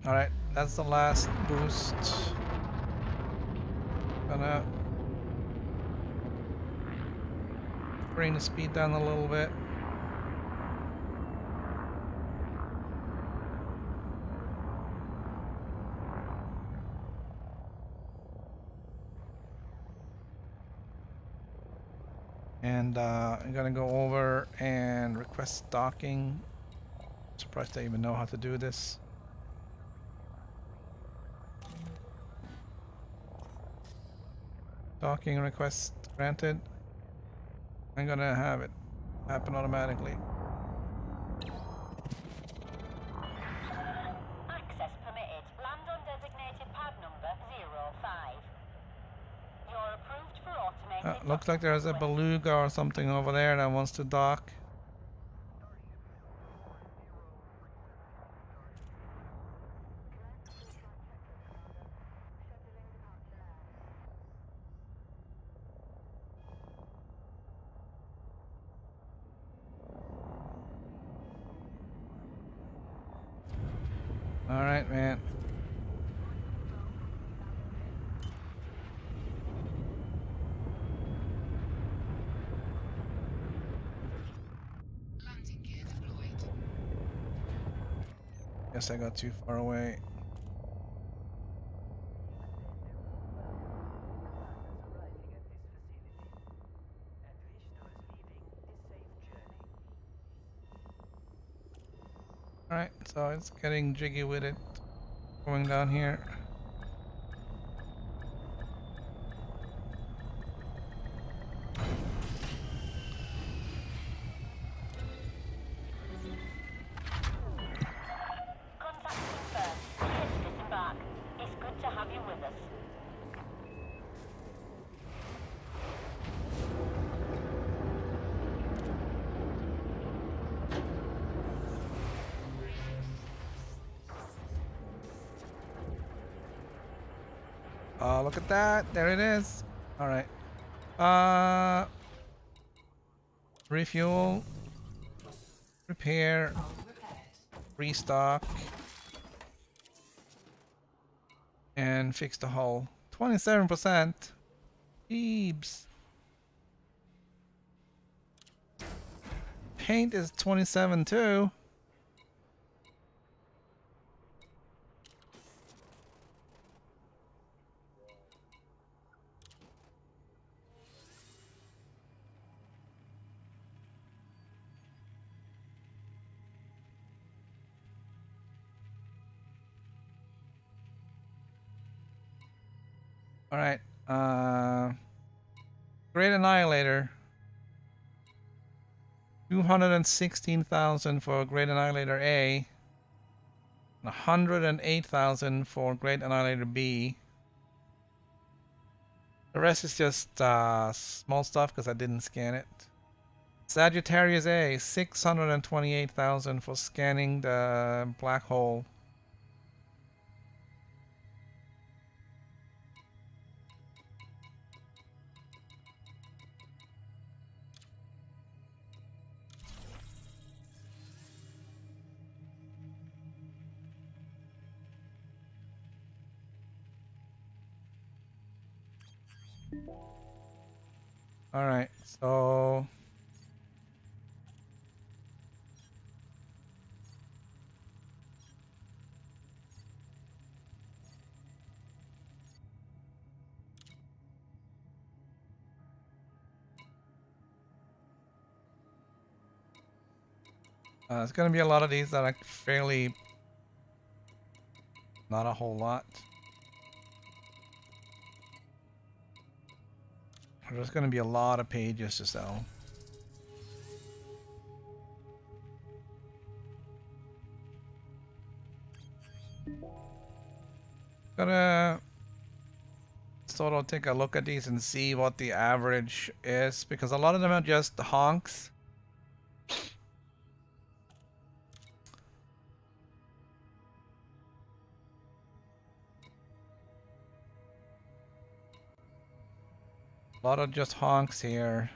Alright, that's the last boost. Gonna bring the speed down a little bit. And I'm gonna go over and request docking. Surprised I even know how to do this. Docking request granted. I'm gonna have it happen automatically. Access permitted. Land on designated pad number 05. You're approved for automated Looks like there's a beluga or something over there that wants to dock. Alright, man. Landing gear deployed. Guess I got too far away. Alright, so it's getting jiggy with it. Going down here. Contact confirmed. Please disembark. It's good to have you with us. Oh, look at that. There it is. Alright. Refuel. Repair. Restock. And fix the hull. 27%. Jeebs. Paint is 27 too. All right. Great Annihilator. 216,000 for Great Annihilator A. 108,000 for Great Annihilator B. The rest is just small stuff because I didn't scan it. Sagittarius A, 628,000 for scanning the black hole. All right, so there's going to be a lot of these that are fairly not a whole lot. There's going to be a lot of pages to sell. Gonna sort of take a look at these and see what the average is, because a lot of them are just honks. A lot of just honks here.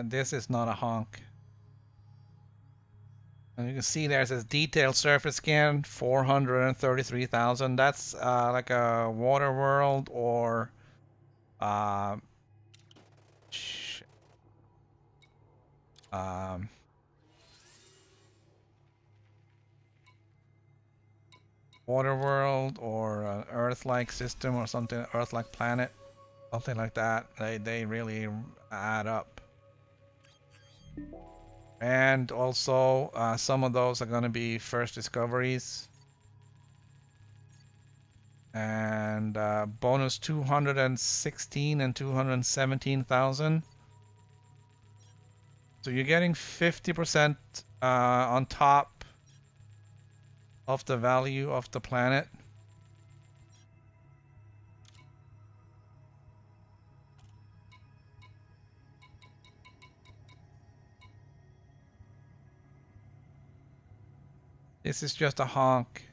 This is not a honk. And you can see there it says detailed surface scan 433,000. That's like a water world or water world or an Earth-like system or something, Earth-like planet, something like that. They really add up. And also, some of those are going to be first discoveries. And bonus 216 and 217,000. So you're getting 50% on top of the value of the planet. This is just a honk.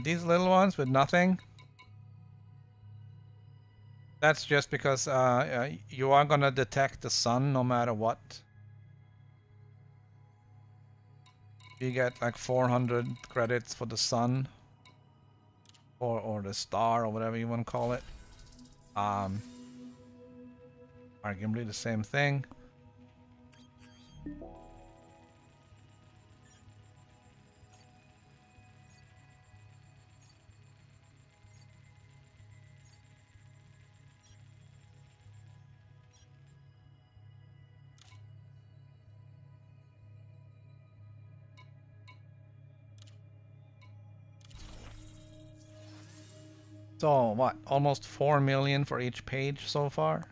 These little ones with nothing, that's just because you are going to detect the sun no matter what. You get like 400 credits for the sun or the star or whatever you want to call it. Arguably the same thing. So what? Almost 4 million for each page so far.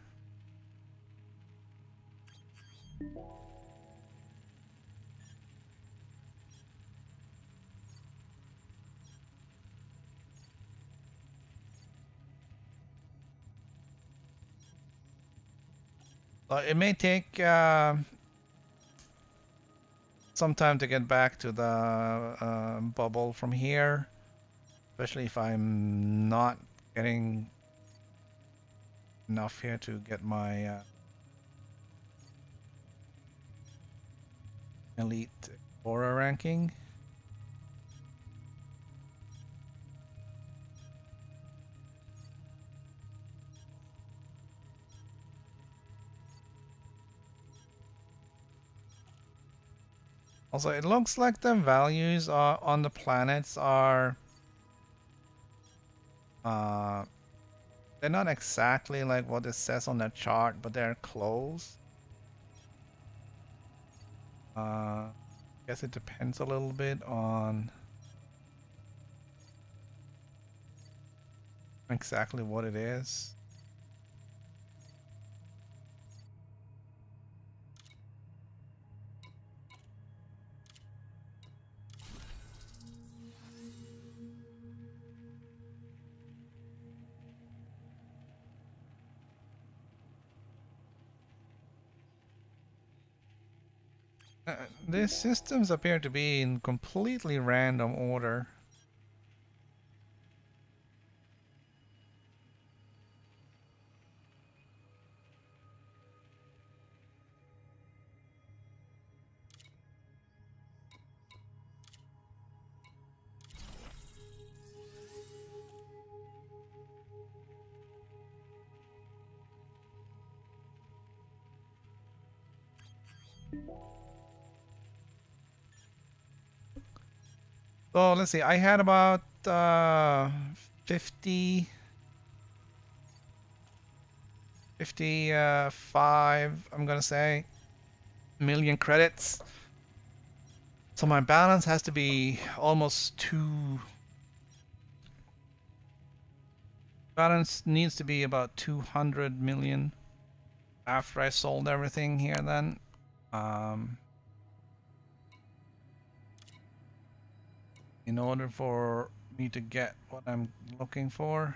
It may take some time to get back to the bubble from here, especially if I'm not getting enough here to get my elite explorer ranking. Also, it looks like the values are on the planets are they're not exactly like what it says on the chart, but they're close. I guess it depends a little bit on exactly what it is. These systems appear to be in completely random order. So let's see, I had about 50, 55, I'm gonna say, million credits. So my balance has to be almost balance needs to be about 200 million after I sold everything here then. In order for me to get what I'm looking for.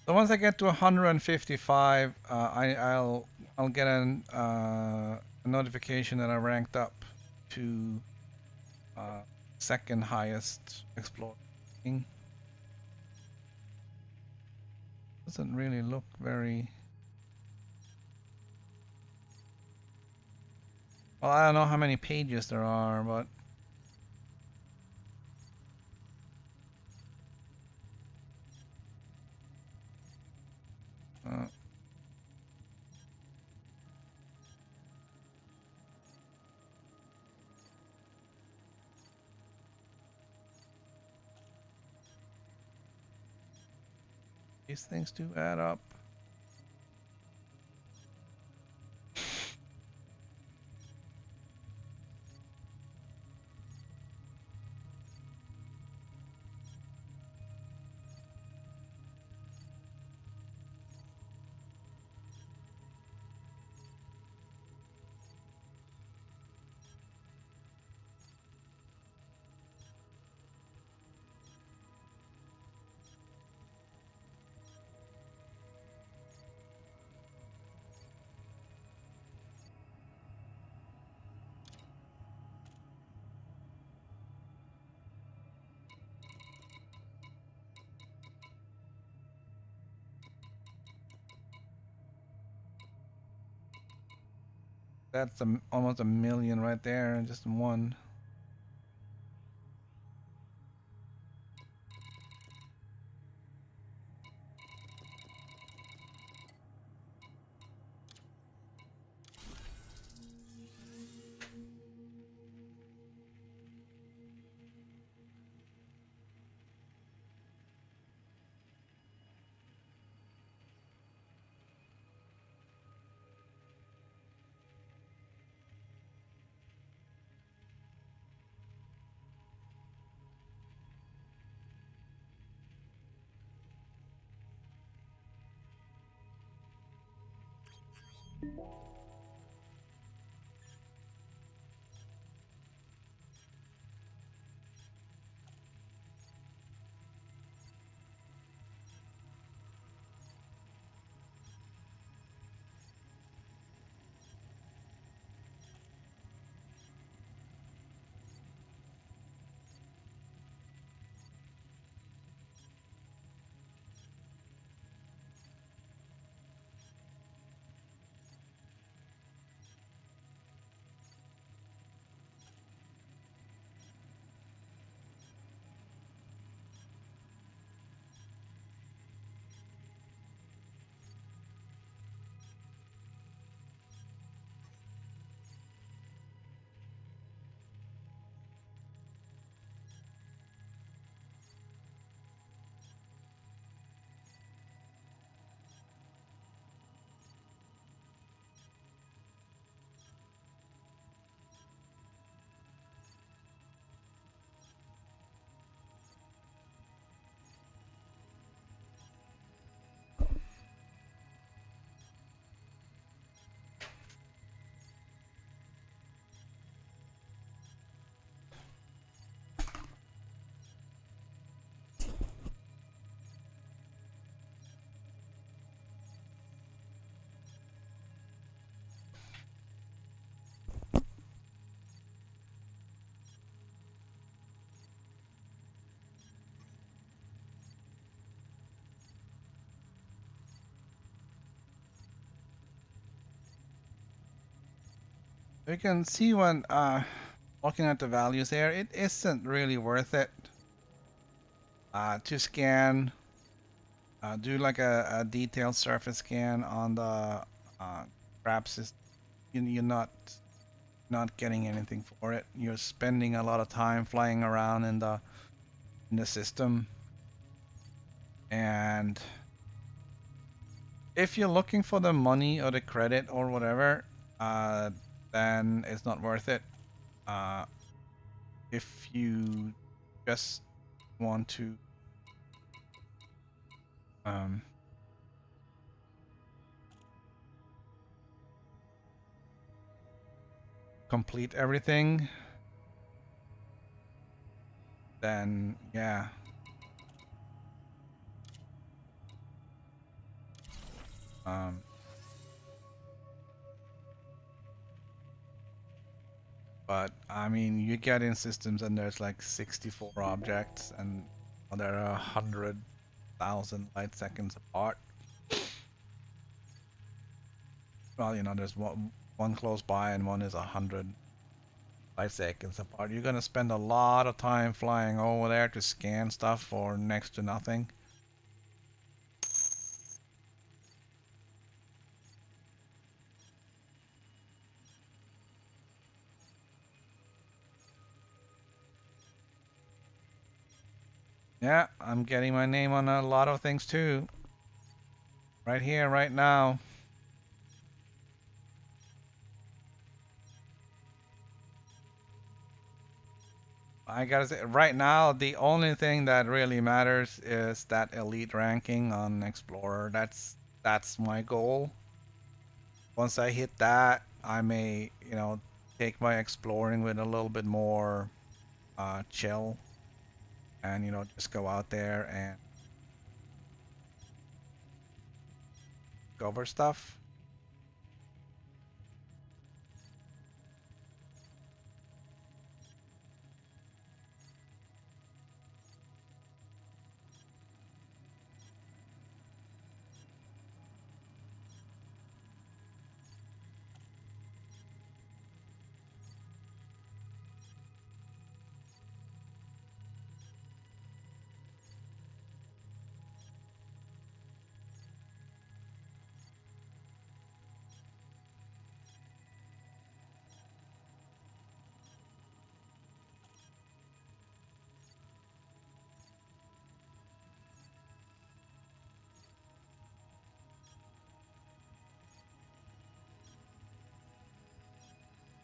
So once I get to 155, I'll get a notification that I ranked up to second highest explorer. Doesn't really look very well. I don't know how many pages there are, but these things do add up. That's almost a million right there, just in one. You can see when looking at the values here, it isn't really worth it to scan, do like a detailed surface scan on the crab system. You're not getting anything for it. You're spending a lot of time flying around in the system, and if you're looking for the money or the credit or whatever, then it's not worth it. If you just want to um, complete everything, then yeah. Um, but I mean, you get in systems and there's like 64 objects, and there are 100,000 light seconds apart. Well, you know, there's one close by and one is 100 light seconds apart. You're gonna spend a lot of time flying over there to scan stuff for next to nothing. Yeah, I'm getting my name on a lot of things too. Right here, right now. I gotta say, right now, the only thing that really matters is that elite ranking on Explorer. That's my goal. Once I hit that, I may, you know, take my exploring with a little bit more chill, and you know, just go out there and cover stuff.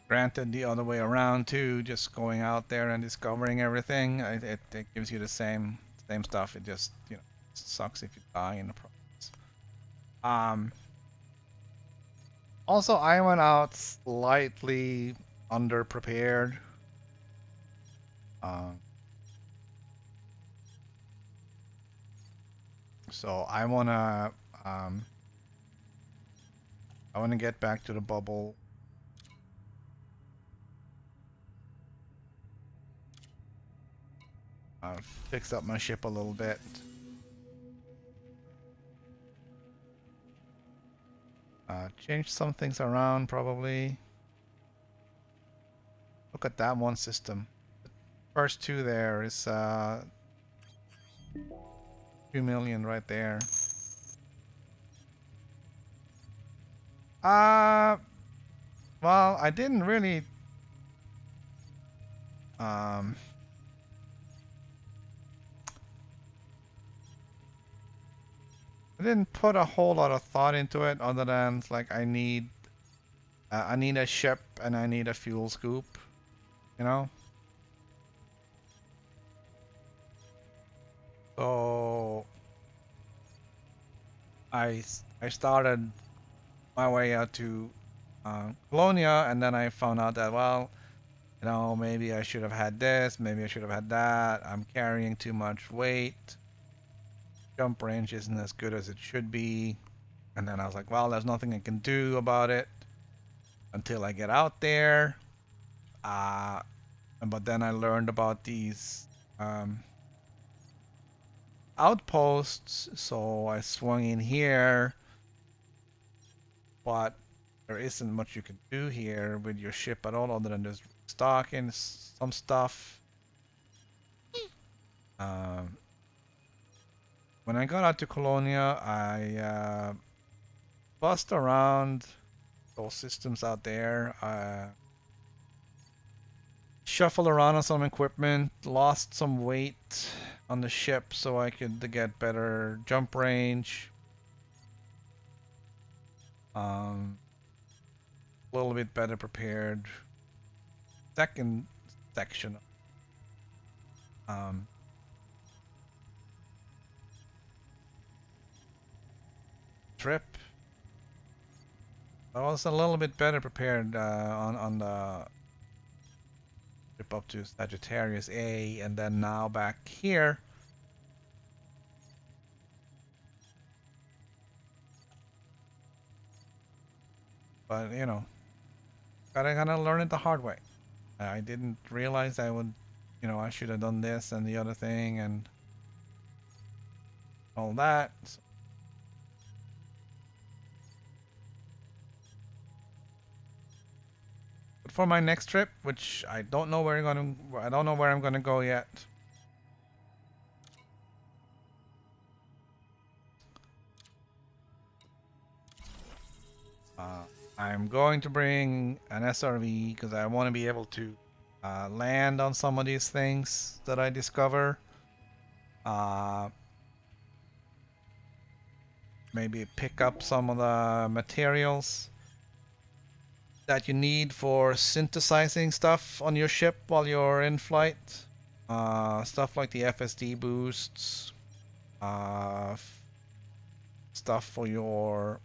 Granted, the other way around too, just going out there and discovering everything, it gives you the same stuff. It just, you know, sucks if you die in the process. Also, I went out slightly underprepared. Um, so I wanna get back to the bubble. Fix up my ship a little bit. Change some things around probably. Look at that one system. The first two there is 2 million right there. Well, I didn't really I didn't put a whole lot of thought into it other than like I need a ship and I need a fuel scoop, you know? So I started my way out to Colonia, and then I found out that, well, you know, maybe I should have had this, maybe I should have had that. I'm carrying too much weight. Jump range isn't as good as it should be. And then I was like, well, there's nothing I can do about it until I get out there. But then I learned about these outposts, so I swung in here. But there isn't much you can do here with your ship at all other than just stocking some stuff. When I got out to Colonia, I bussed around those systems out there. Shuffled around on some equipment, lost some weight on the ship so I could get better jump range. A little bit better prepared. Second section. Trip. I was a little bit better prepared on the trip up to Sagittarius A, and then now back here. But you know, gotta kind of learn it the hard way. I didn't realize I would, you know, I should have done this and the other thing and all that. But for my next trip, which I don't know where I'm gonna go yet. I'm going to bring an SRV because I want to be able to land on some of these things that I discover. Maybe pick up some of the materials that you need for synthesizing stuff on your ship while you're in flight. Stuff like the FSD boosts. Stuff for your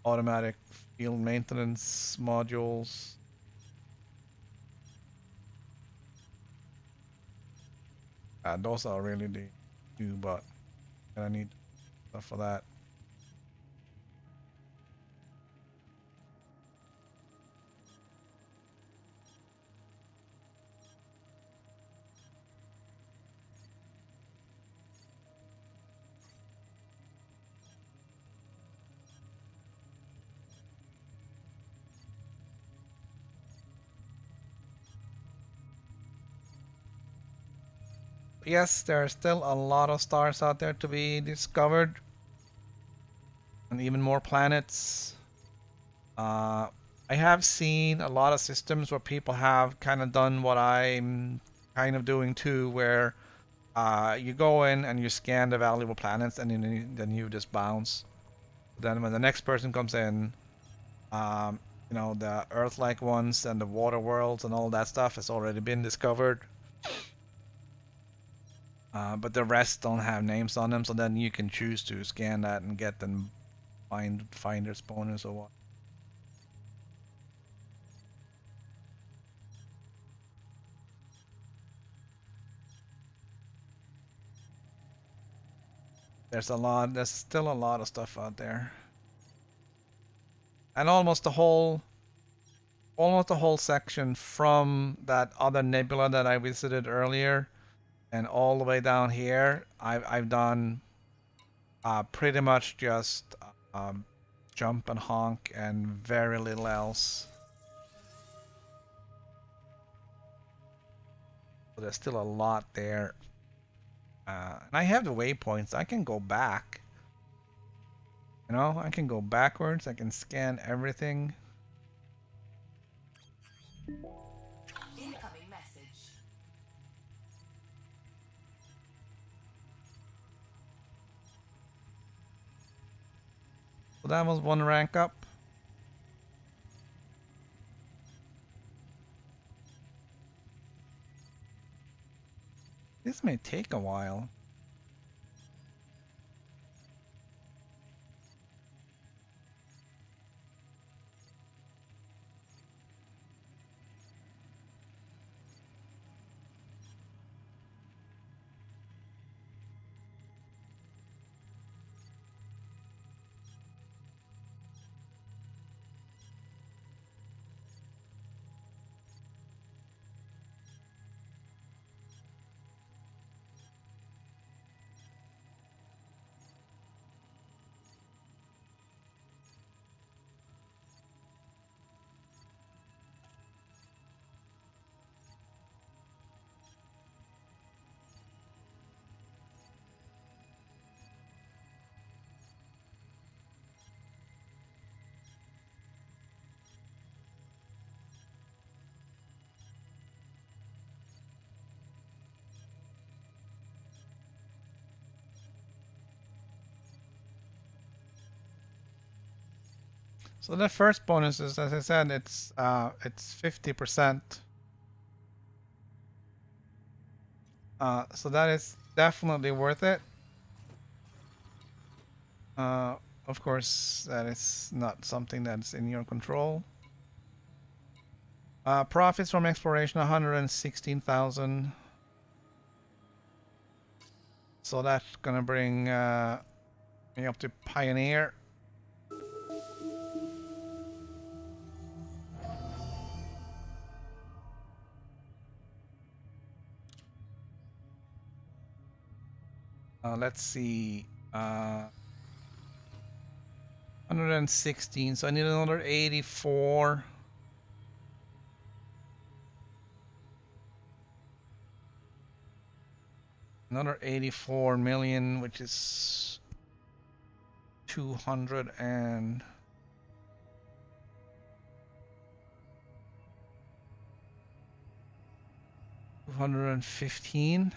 automatic field maintenance modules. Those are really the two, but I need stuff for that. Yes, there are still a lot of stars out there to be discovered, and even more planets. I have seen a lot of systems where people have kind of done what I'm kind of doing too, where you go in and you scan the valuable planets, and then you just bounce. Then when the next person comes in, you know, the Earth-like ones and the water worlds and all that stuff has already been discovered. But the rest don't have names on them, so then you can choose to scan that and get them, find their spawners or what. There's still a lot of stuff out there. And almost the whole section from that other nebula that I visited earlier and all the way down here, I've done pretty much just jump and honk and very little else. So there's still a lot there. And I have the waypoints. I can go back. You know, I can go backwards. I can scan everything. Incoming message. So that was one rank up. This may take a while. So the first bonus is, as I said, it's 50%. So that is definitely worth it. Of course, that is not something that's in your control. Profits from exploration 116,000. So that's gonna bring me up to Pioneer. Let's see. 116. So I need another 84. Another 84 million, which is 200 and 215.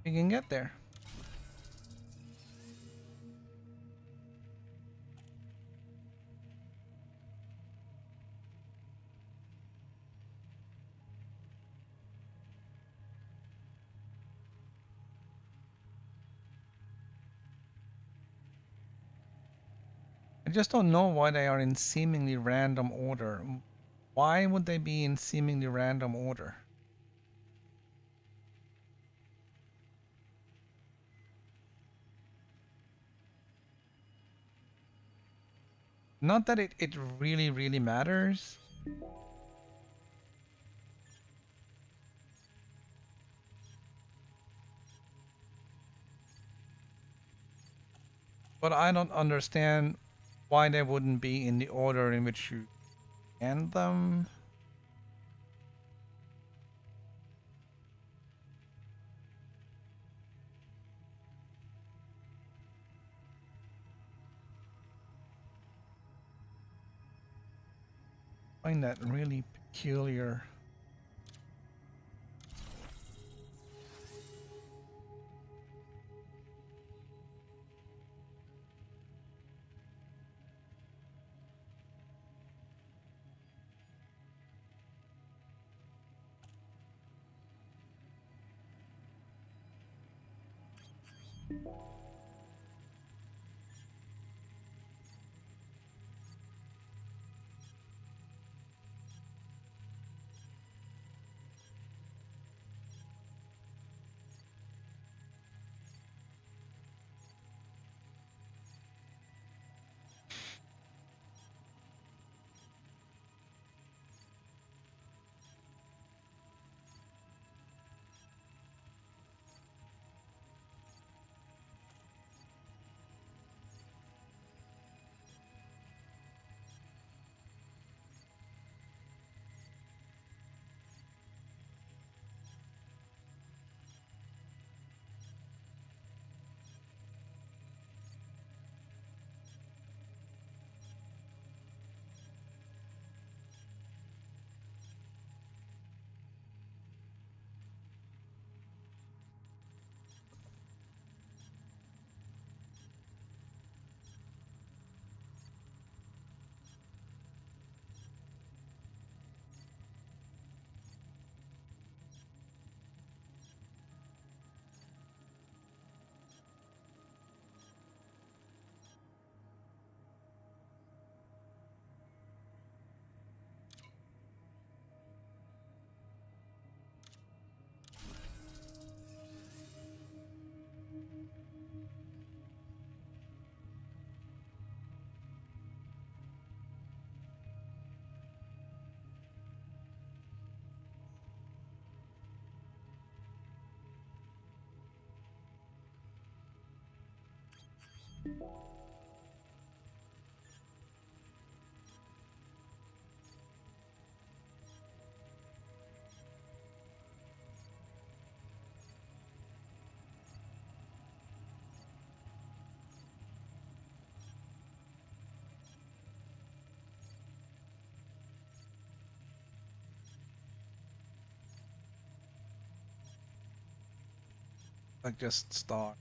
We can get there. I just don't know why they are in seemingly random order. Why would they be in seemingly random order? Not that it really matters. But I don't understand why they wouldn't be in the order in which you end them. I find that really peculiar. Like just start.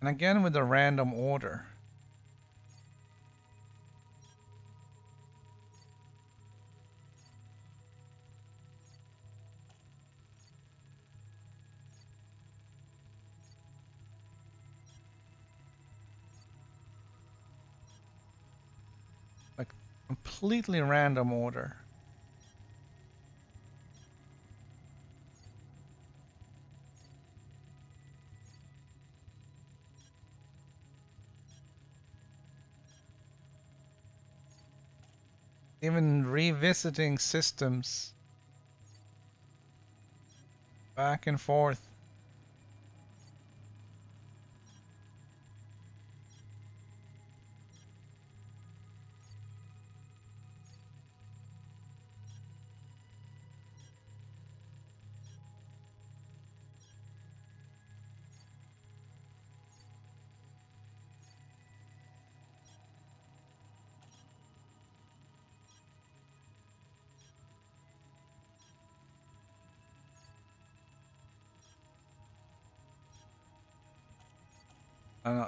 And again with the random order. Like completely random order. Even revisiting systems back and forth.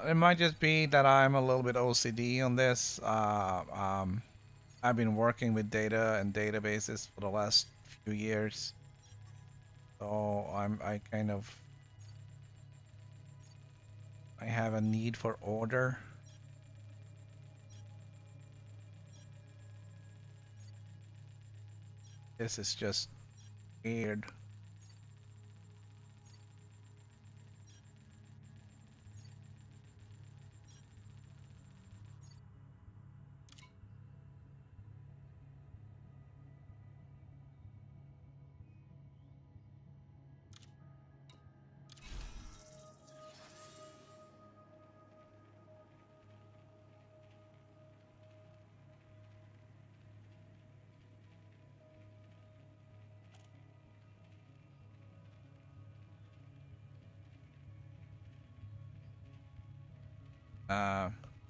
It might just be that I'm a little bit OCD on this. I've been working with data and databases for the last few years, so I have a need for order. This is just weird.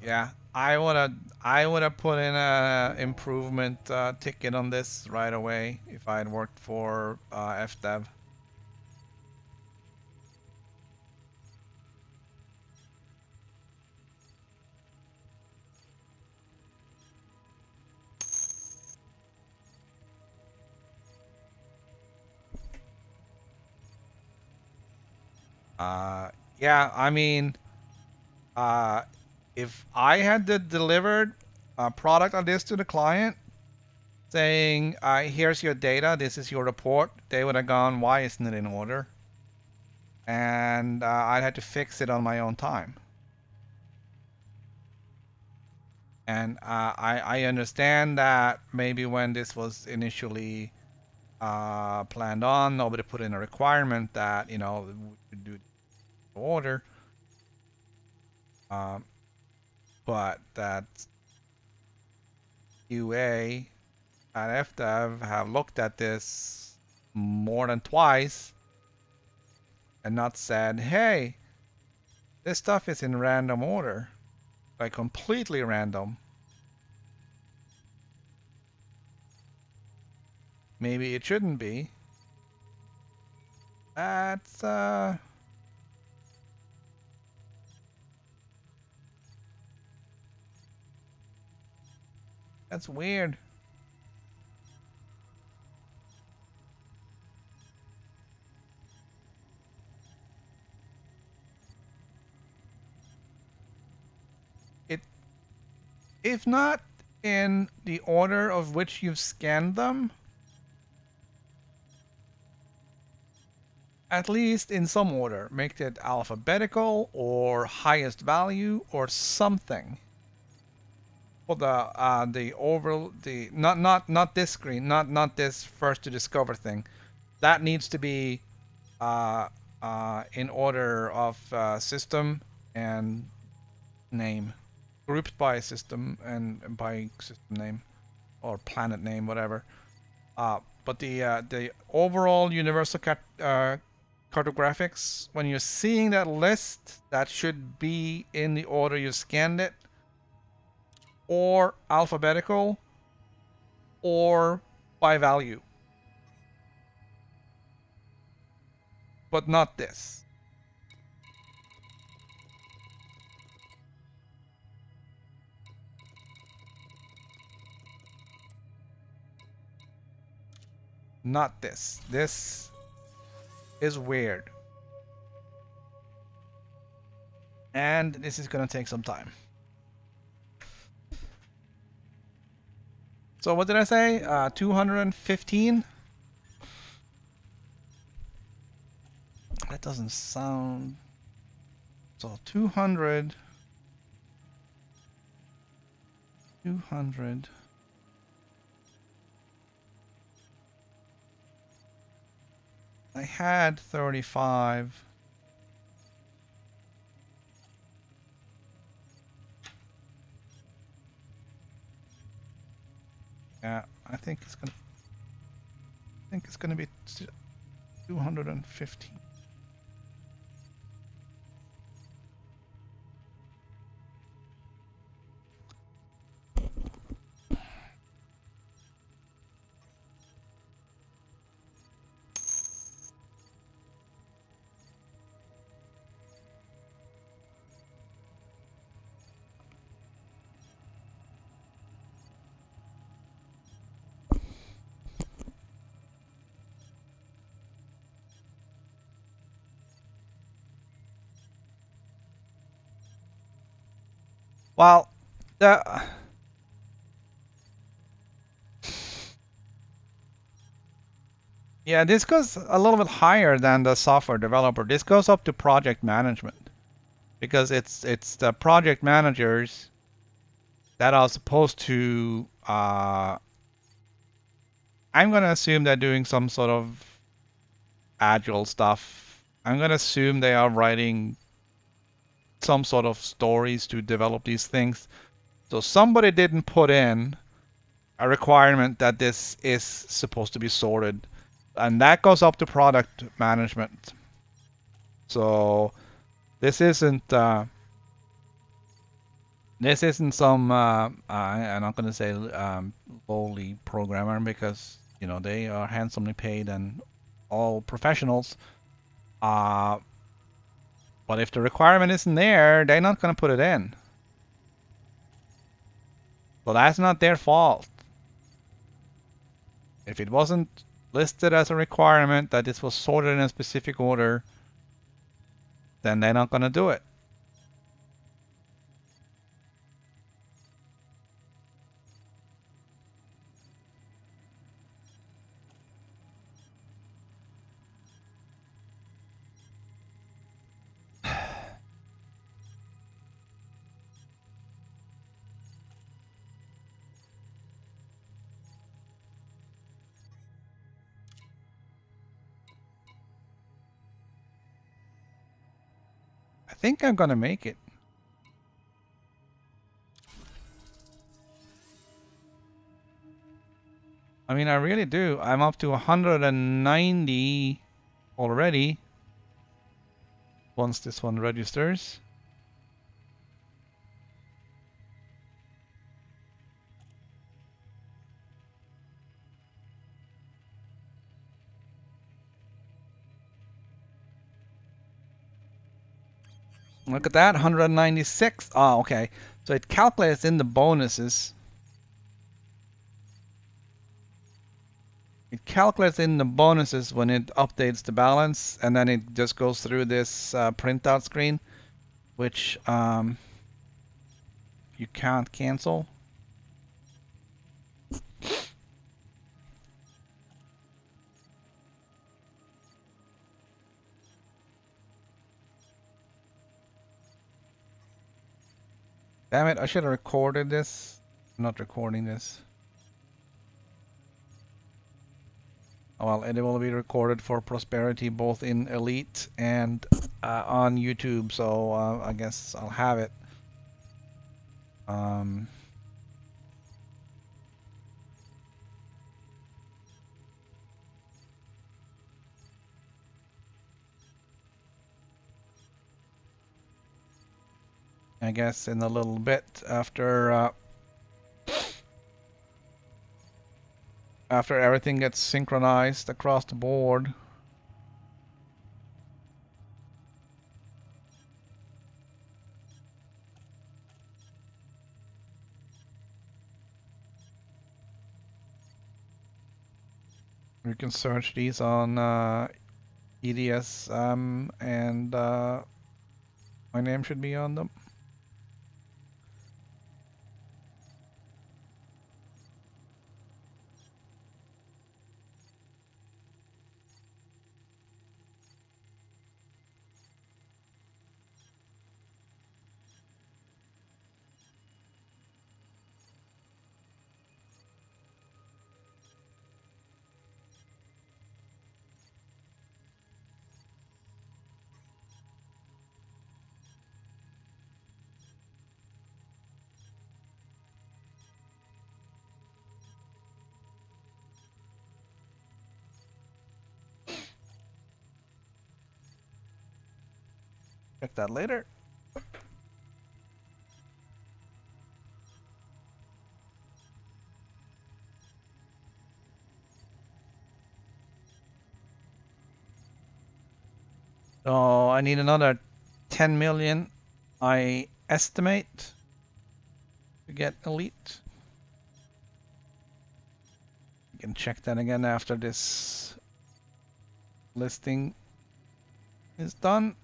Yeah, I would have put in a improvement ticket on this right away if I had worked for FDev. Yeah, I mean, if I had delivered a product on this to the client, saying, here's your data, this is your report, they would have gone, why isn't it in order? And I'd had to fix it on my own time. And I understand that maybe when this was initially planned on, nobody put in a requirement that, you know, we should do the order. But that QA at FDev have looked at this more than twice and not said, hey, this stuff is in random order, like completely random. Maybe it shouldn't be. That's weird. If not in the order of which you've scanned them, at least in some order. Make it alphabetical or highest value or something. For not this screen, not this first to discover thing. That needs to be in order of system and name, grouped by system and by system name or planet name, whatever. But the overall universal cartographics, when you're seeing that list, that should be in the order you scanned it, or alphabetical, or by value. But not this. Not this. This is weird. And this is gonna take some time. So what did I say? 215? That doesn't sound... So 200... 200... I had 35. Yeah, I think it's gonna be 215. Well, yeah, this goes a little bit higher than the software developer. This goes up to project management because it's the project managers that are supposed to. I'm gonna assume they're doing some sort of agile stuff. I'm gonna assume they are writing some sort of stories to develop these things. So somebody didn't put in a requirement that this is supposed to be sorted, and that goes up to product management. So this isn't some I'm not going to say lowly programmer, because you know they are handsomely paid and all professionals. But if the requirement isn't there, they're not going to put it in. So that's not their fault. If it wasn't listed as a requirement that this was sorted in a specific order, then they're not going to do it. I think I'm gonna make it. I mean, I really do. I'm up to 190 already once this one registers. Look at that, 196. Oh, okay. So it calculates in the bonuses. It calculates in the bonuses when it updates the balance, and then it just goes through this printout screen, which you can't cancel. Damn it, I should have recorded this. I'm not recording this. Well, it will be recorded for prosperity both in Elite and on YouTube, so I guess I'll have it. I guess in a little bit after after everything gets synchronized across the board. You can search these on EDS, and my name should be on them. Check that later. So I need another 10 million, I estimate, to get elite. You can check that again after this listing is done.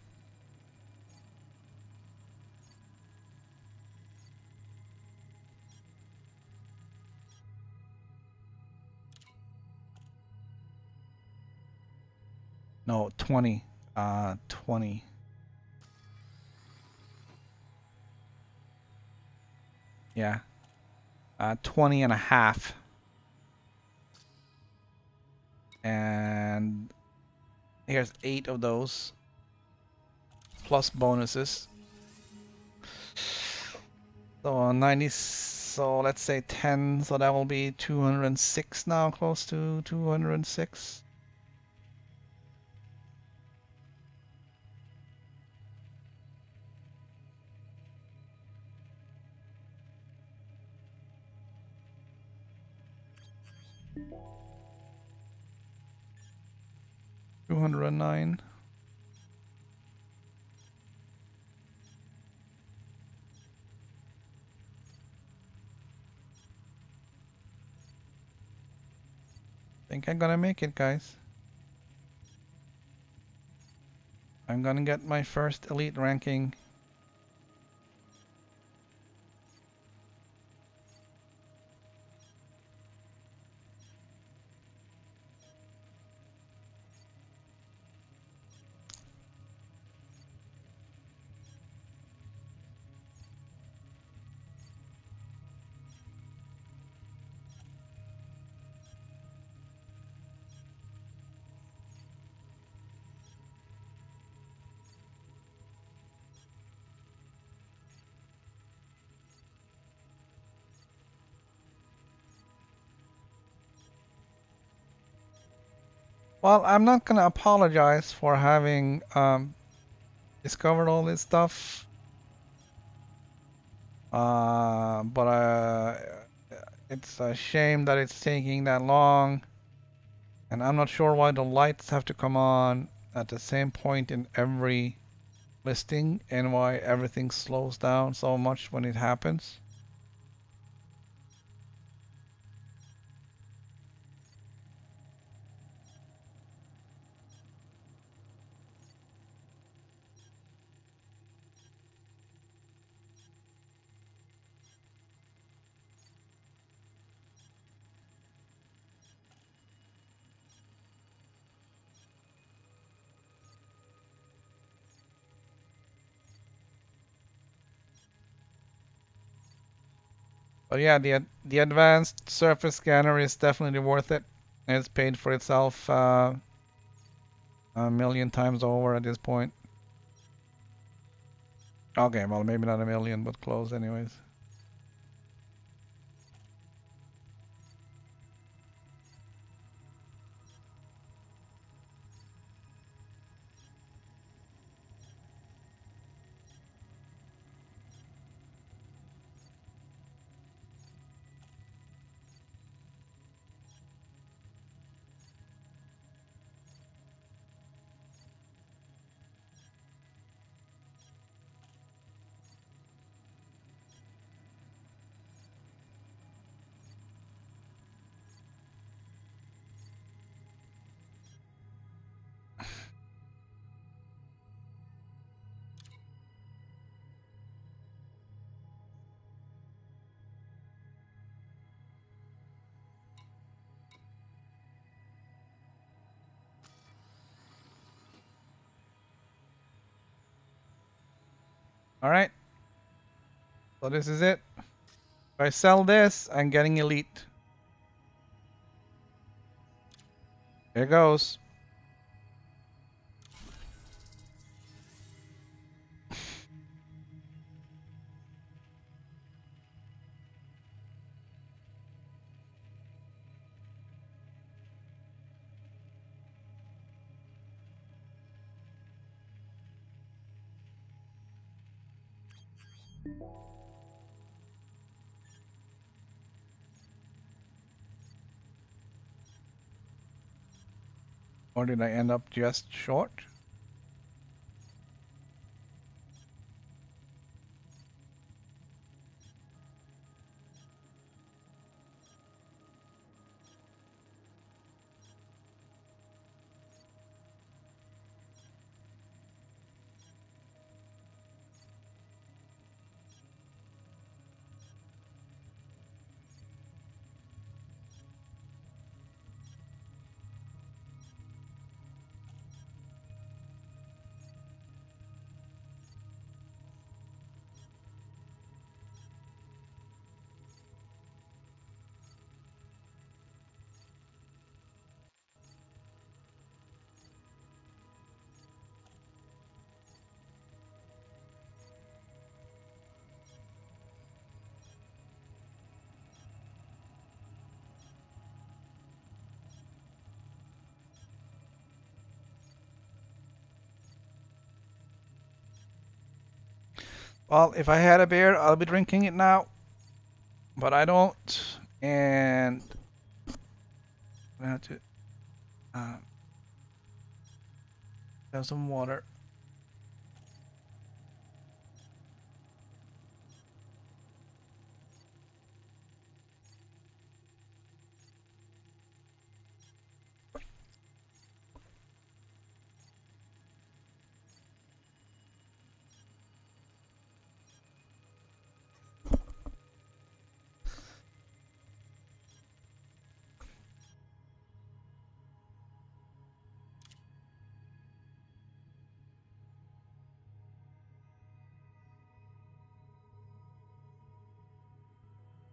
No, 20. 20. Yeah. 20 and a half. And here's 8 of those. Plus bonuses. So 90, so let's say 10, so that will be 206 now, close to 206. $209. Think I'm gonna make it, guys. I'm gonna get my first elite ranking. Well, I'm not gonna apologize for having discovered all this stuff. But it's a shame that it's taking that long. And I'm not sure why the lights have to come on at the same point in every listing and why everything slows down so much when it happens. But yeah, the advanced surface scanner is definitely worth it. It's paid for itself a million times over at this point. Okay, well maybe not a million, but close anyways. Alright. So this is it. If I sell this, I'm getting elite. Here goes. Or did I end up just short? Well, if I had a beer, I'll be drinking it now. But I don't. And I have to have some water.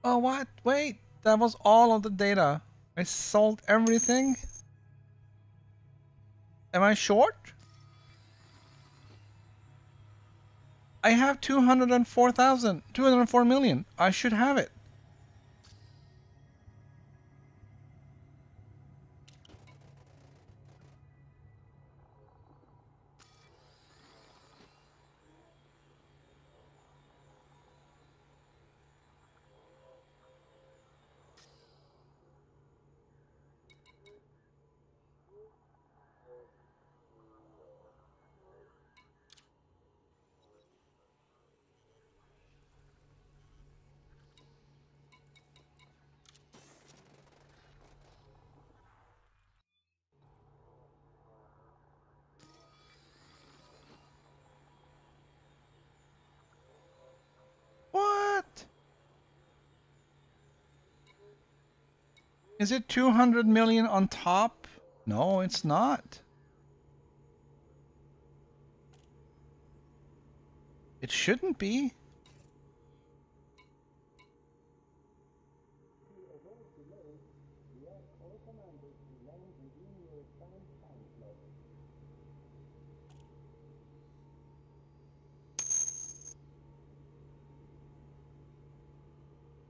Oh, what? Wait, that was all of the data. I sold everything? Am I short? I have 204,000, 204 million. I should have it. What? Is it 200 million on top? No, it's not. It shouldn't be.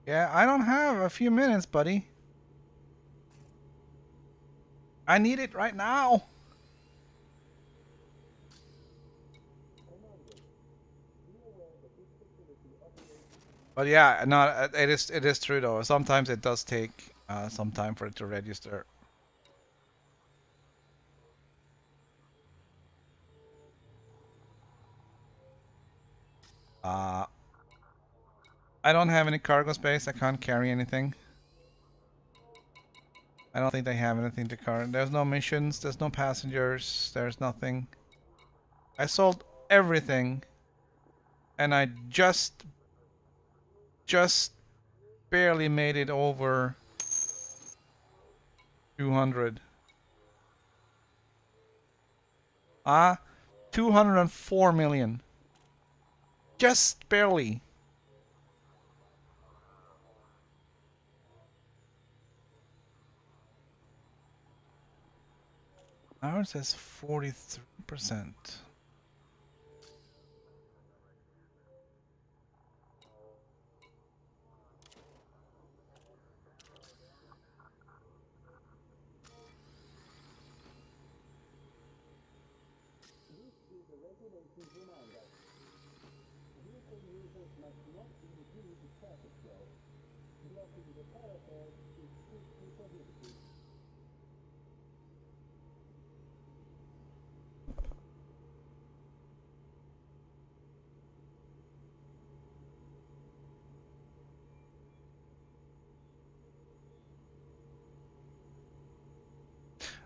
Yeah, I don't have a few minutes, buddy. I need it right now. But yeah, no, it is true though. Sometimes it does take some time for it to register. I don't have any cargo space. I can't carry anything. I don't think they have anything to carry. There's no missions. There's no passengers. There's nothing. I sold everything, and I just barely made it over 200. 204 million. just barely. Ours says 43%.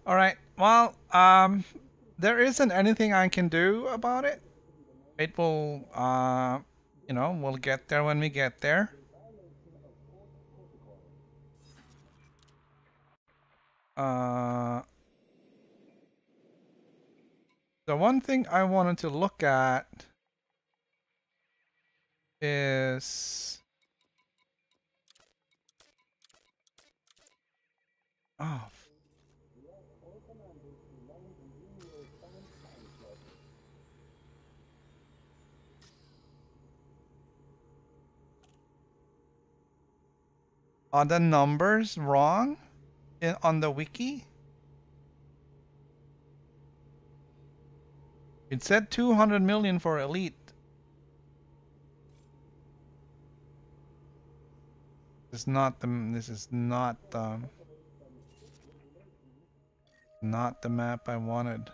All right. Well, there isn't anything I can do about it. It will, you know, we'll get there when we get there. The one thing I wanted to look at is, oh, are the numbers wrong on the wiki? It said 200 million for elite. This is not the not the map I wanted.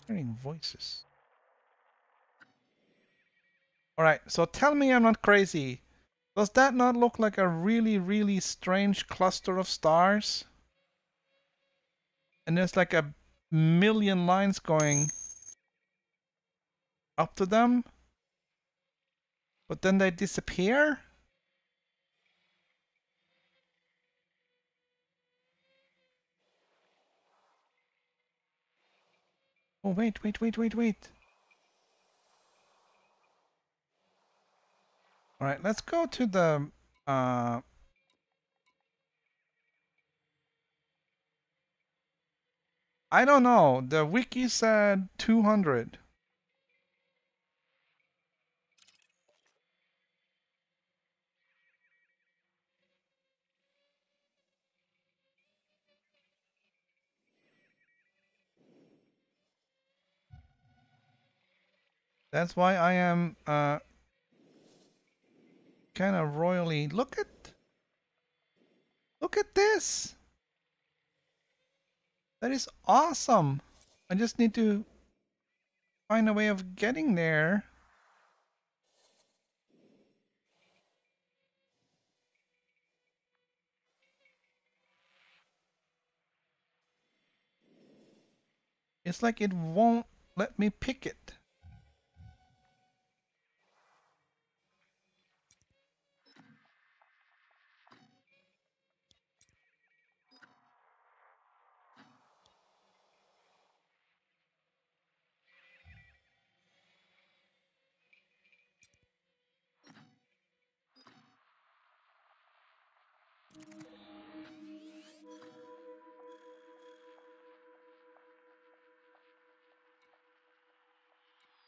Hearing voices. All right, so tell me I'm not crazy. Does that not look like a really, really strange cluster of stars? And there's like a million lines going up to them, but then they disappear? Oh, wait. All right, let's go to the I don't know. The wiki said 200. That's why I am kind of royally. Look at this. That is awesome. I just need to find a way of getting there. It's like it won't let me pick it.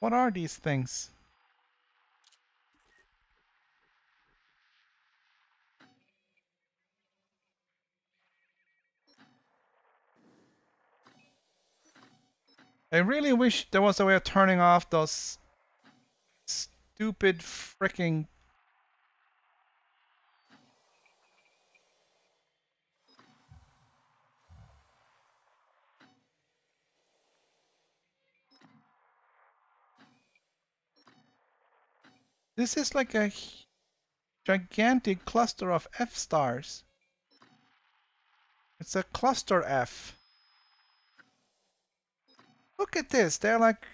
What are these things? I really wish there was a way of turning off those stupid freaking. This is like a gigantic cluster of F stars. It's a cluster F. Look at this. They're like.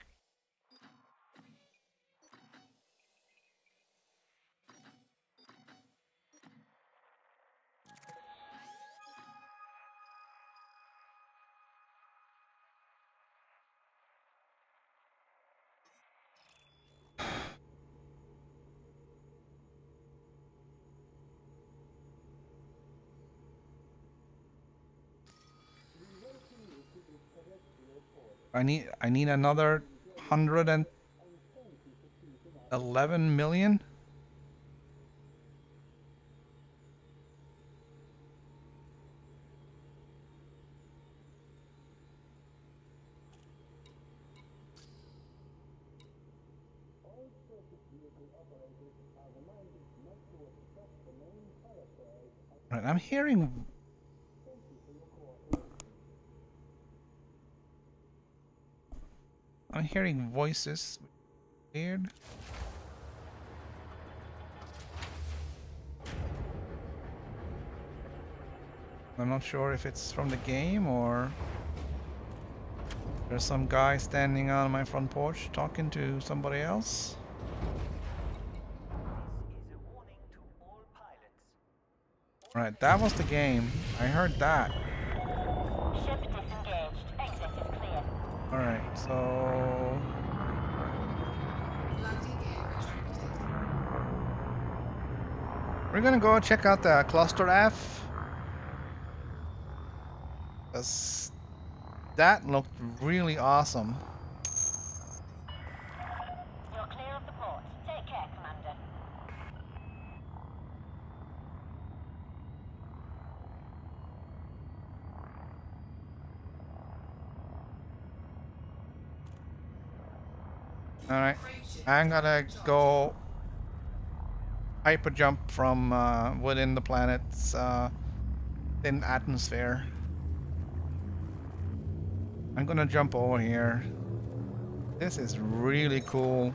I need another 111 million. Right, I'm hearing voices. Weird. I'm not sure if it's from the game or there's some guy standing on my front porch talking to somebody else. Right, that was the game. I heard that. Ship disengaged. Exit is clear. Alright, so Landing gear retracted. we're gonna go check out the cluster F. 'Cause that looked really awesome. You're clear of the port. Take care, Commander. Alright, I'm gonna go hyper jump from within the planet's thin atmosphere. I'm gonna jump over here. This is really cool.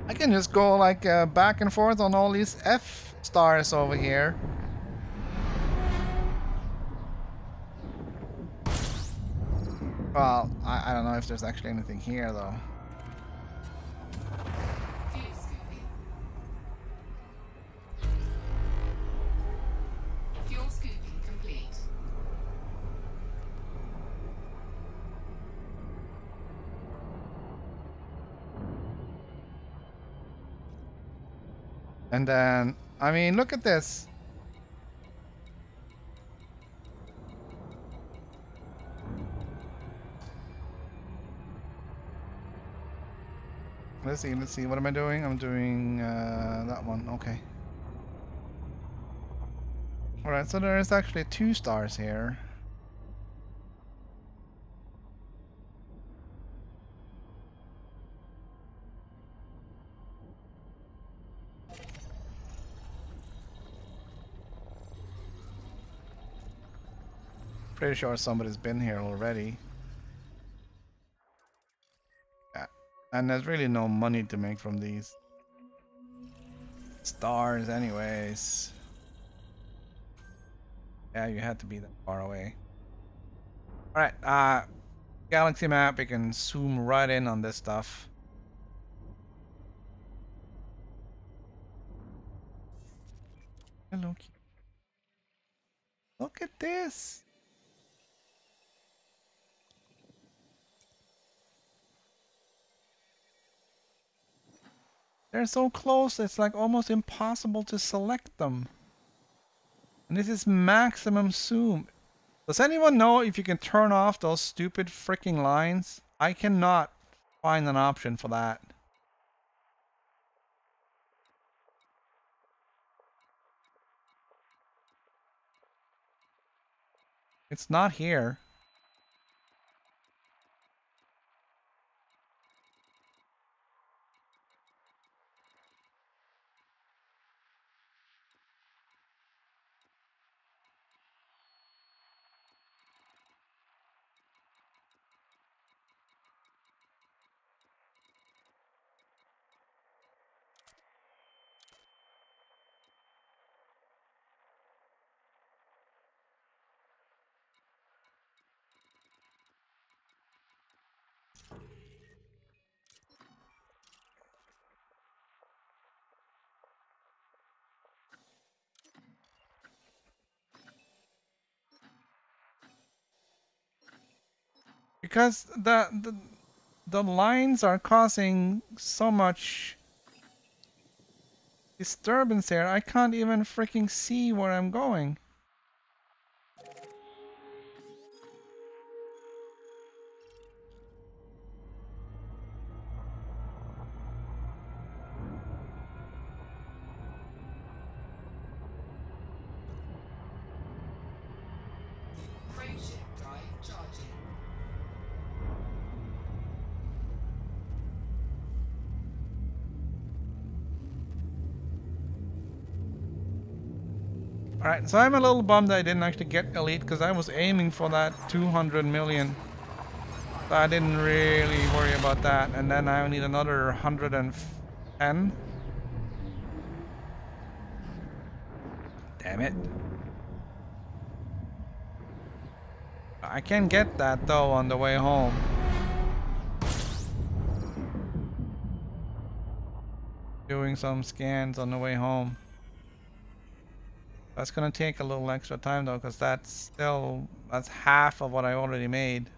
I can just go like back and forth on all these F stars over here. Well, I don't know if there's actually anything here though. Fuel scooping. Fuel scooping complete. And then, I mean, look at this. Let's see, what am I doing? I'm doing that one, okay. Alright, so there is actually 2 stars here. Pretty sure somebody's been here already. Yeah. And there's really no money to make from these stars anyways. Yeah, you had to be that far away. Alright, galaxy map, we can zoom right in on this stuff. Hello. Look at this. They're so close, it's like almost impossible to select them. And this is maximum zoom. Does anyone know if you can turn off those stupid freaking lines? I cannot find an option for that. It's not here. Because the lines are causing so much disturbance here. I can't even freaking see where I'm going. Frameshift drive charging. Alright, so I'm a little bummed that I didn't actually get elite because I was aiming for that 200 million. So I didn't really worry about that. And then I need another 110. Damn it. I can get that though on the way home. Doing some scans on the way home. That's gonna take a little extra time though, because that's half of what I already made.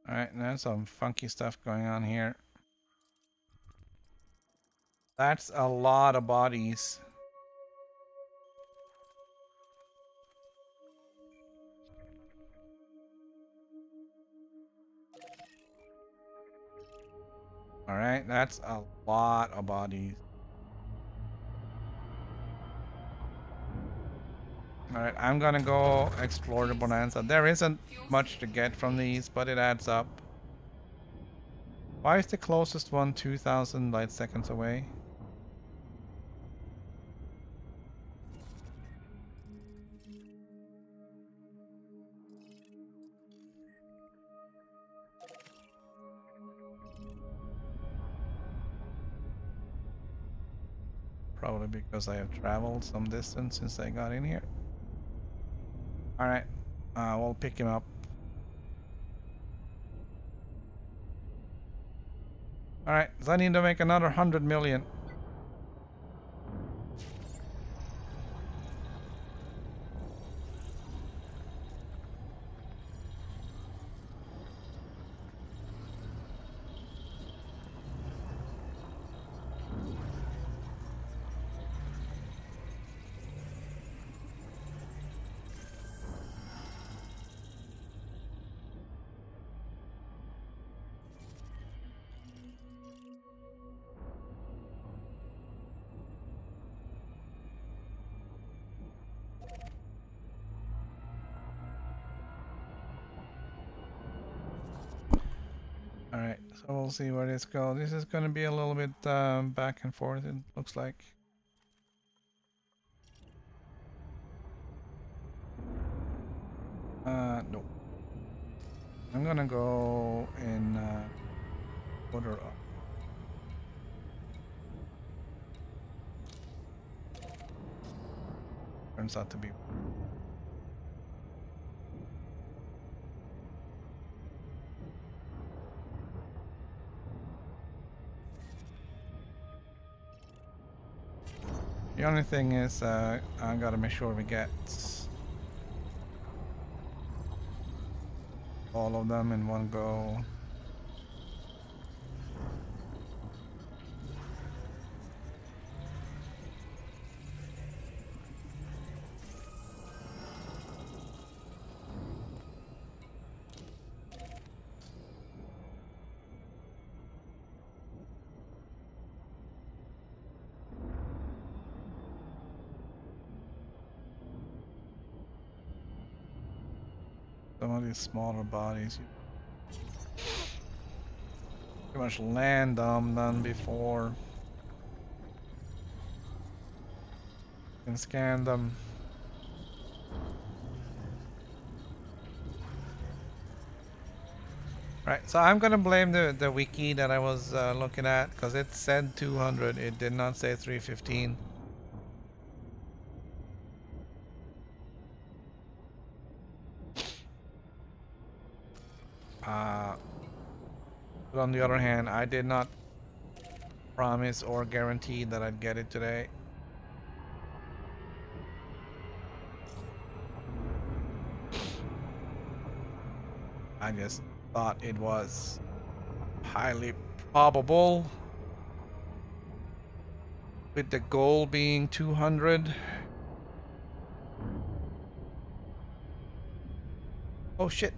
Alright, there's some funky stuff going on here. That's a lot of bodies. Alright, that's a lot of bodies. Alright, I'm gonna go explore the bonanza. There isn't much to get from these, but it adds up. Why is the closest one 2,000 light seconds away? Probably because I have traveled some distance since I got in here. Alright, we'll pick him up. Alright, so I need to make another 100 million. Alright, so we'll see where this goes. This is going to be a little bit back and forth, it looks like. No. I'm gonna go in order up. Turns out to be. The only thing is, I gotta make sure we get all of them in one go. Some of these smaller bodies. pretty much land them before you can scan them. Right, so I'm gonna blame the wiki that I was looking at because it said 200. It did not say 315. But on the other hand, I did not promise or guarantee that I'd get it today. I just thought it was highly probable, with the goal being 200. Oh shit.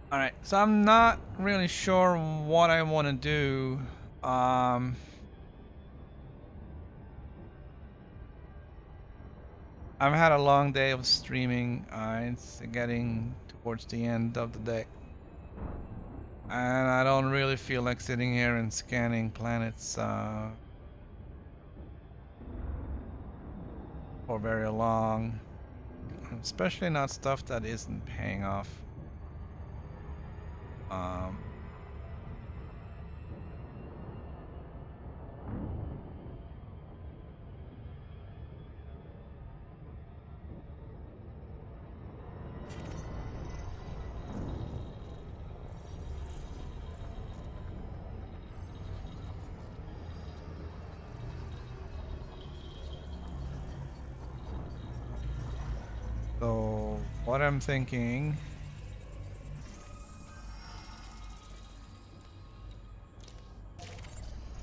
Alright, so I'm not really sure what I want to do. I've had a long day of streaming. It's getting towards the end of the day. And I don't really feel like sitting here and scanning planets for very long. Especially not stuff that isn't paying off. So what I'm thinking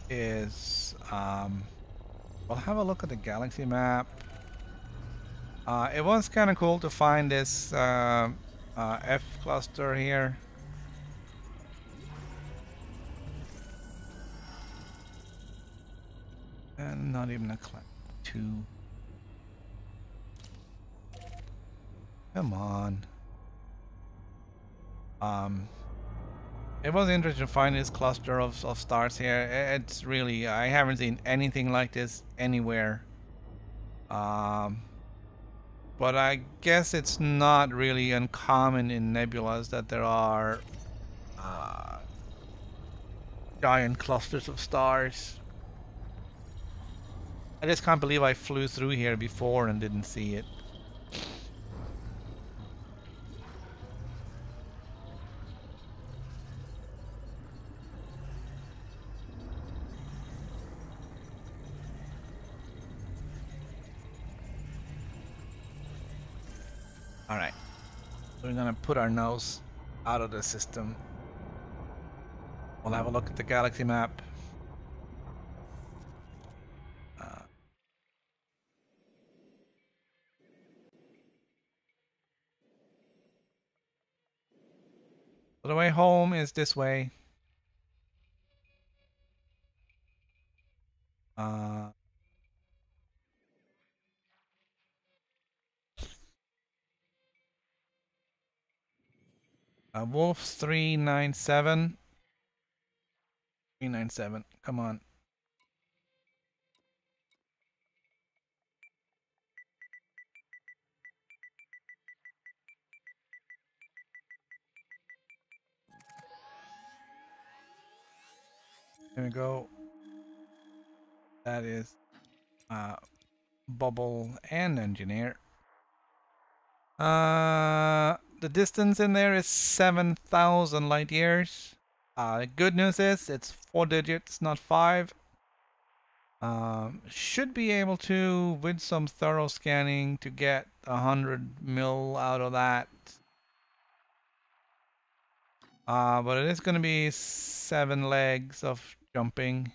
is we'll have a look at the galaxy map. It was kind of cool to find this F cluster here. And not even a class 2. Come on. It was interesting to find this cluster of stars here. It's really, I haven't seen anything like this anywhere. But I guess it's not really uncommon in nebulas that there are giant clusters of stars. I just can't believe I flew through here before and didn't see it. Alright, so we're gonna put our nose out of the system. We'll have a look at the galaxy map. So the way home is this way. Wolf 397. 397. Come on. There we go. That is bubble and engineer. The distance in there is 7,000 light years. Good news is it's 4 digits, not 5. Should be able to, with some thorough scanning, to get 100 mil out of that. But it is going to be 7 legs of jumping.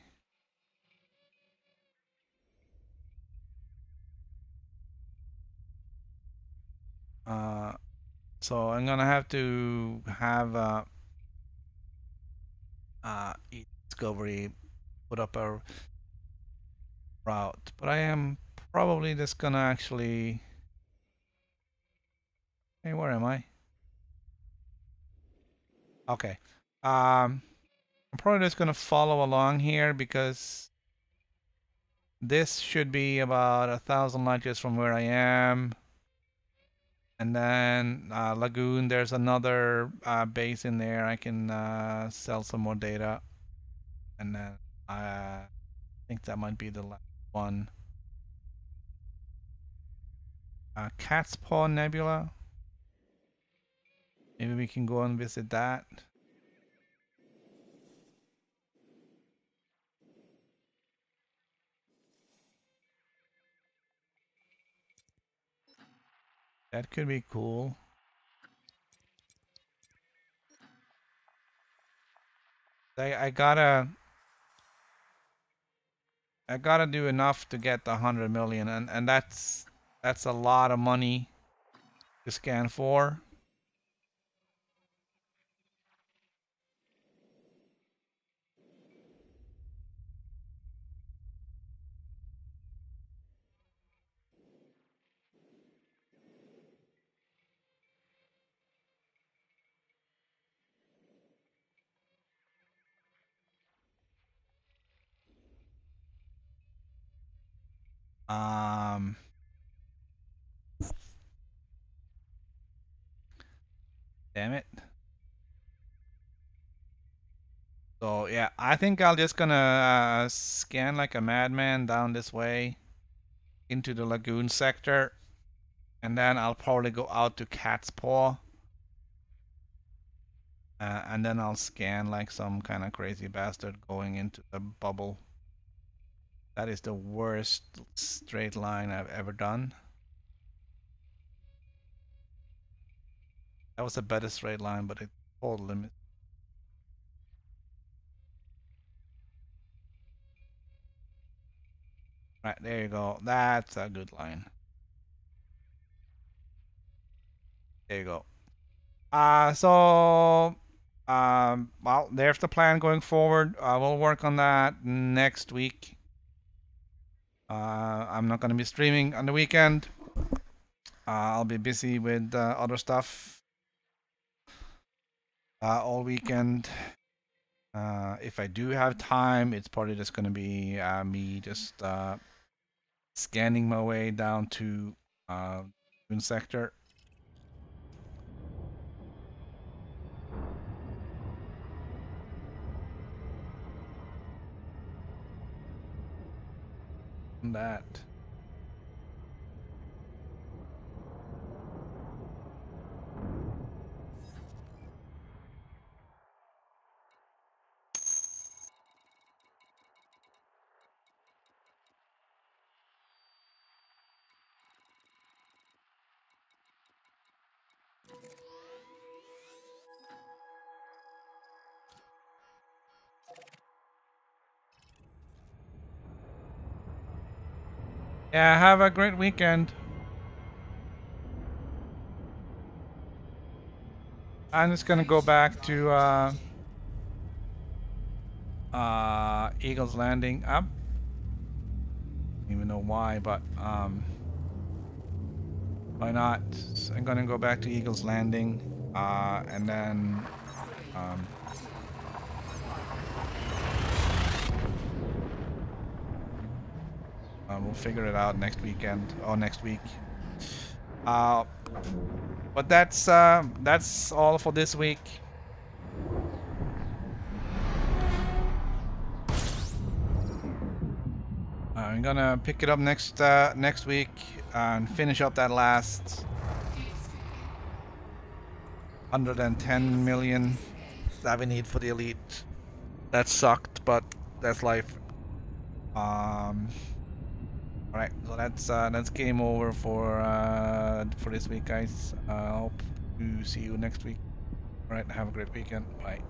So I'm gonna have to have Discovery put up a route, but I am probably just gonna actually. Hey, where am I? Okay. I'm probably just gonna follow along here because this should be about 1,000 light years from where I am. And then Lagoon, there's another base in there. I can sell some more data. And then I think that might be the last one. Cat's Paw Nebula. Maybe we can go and visit that. That could be cool. I gotta do enough to get the 100 million, and that's a lot of money to scan for. Damn it. So yeah, I think I'll just gonna scan like a madman down this way into the lagoon sector, and then I'll probably go out to Cat's Paw, and then I'll scan like some kind of crazy bastard going into the bubble. That is the worst straight line I've ever done. That was a better straight line, but it totally missed. Right, there you go. That's a good line. There you go. Well, there's the plan going forward. We'll work on that next week. I'm not going to be streaming on the weekend. I'll be busy with other stuff all weekend. If I do have time, it's probably just going to be me just scanning my way down to Moon Sector. That. Yeah, have a great weekend. I'm just gonna go back to Eagle's Landing. I don't even know why, but why not? I'm gonna go back to Eagle's Landing, and then we'll figure it out next weekend or next week. But that's all for this week. I'm I'm gonna pick it up next week and finish up that last 110 million that we need for the elite. That sucked, but that's life. Alright, so that's game over for this week, guys. I hope to see you next week. Alright, have a great weekend. Bye.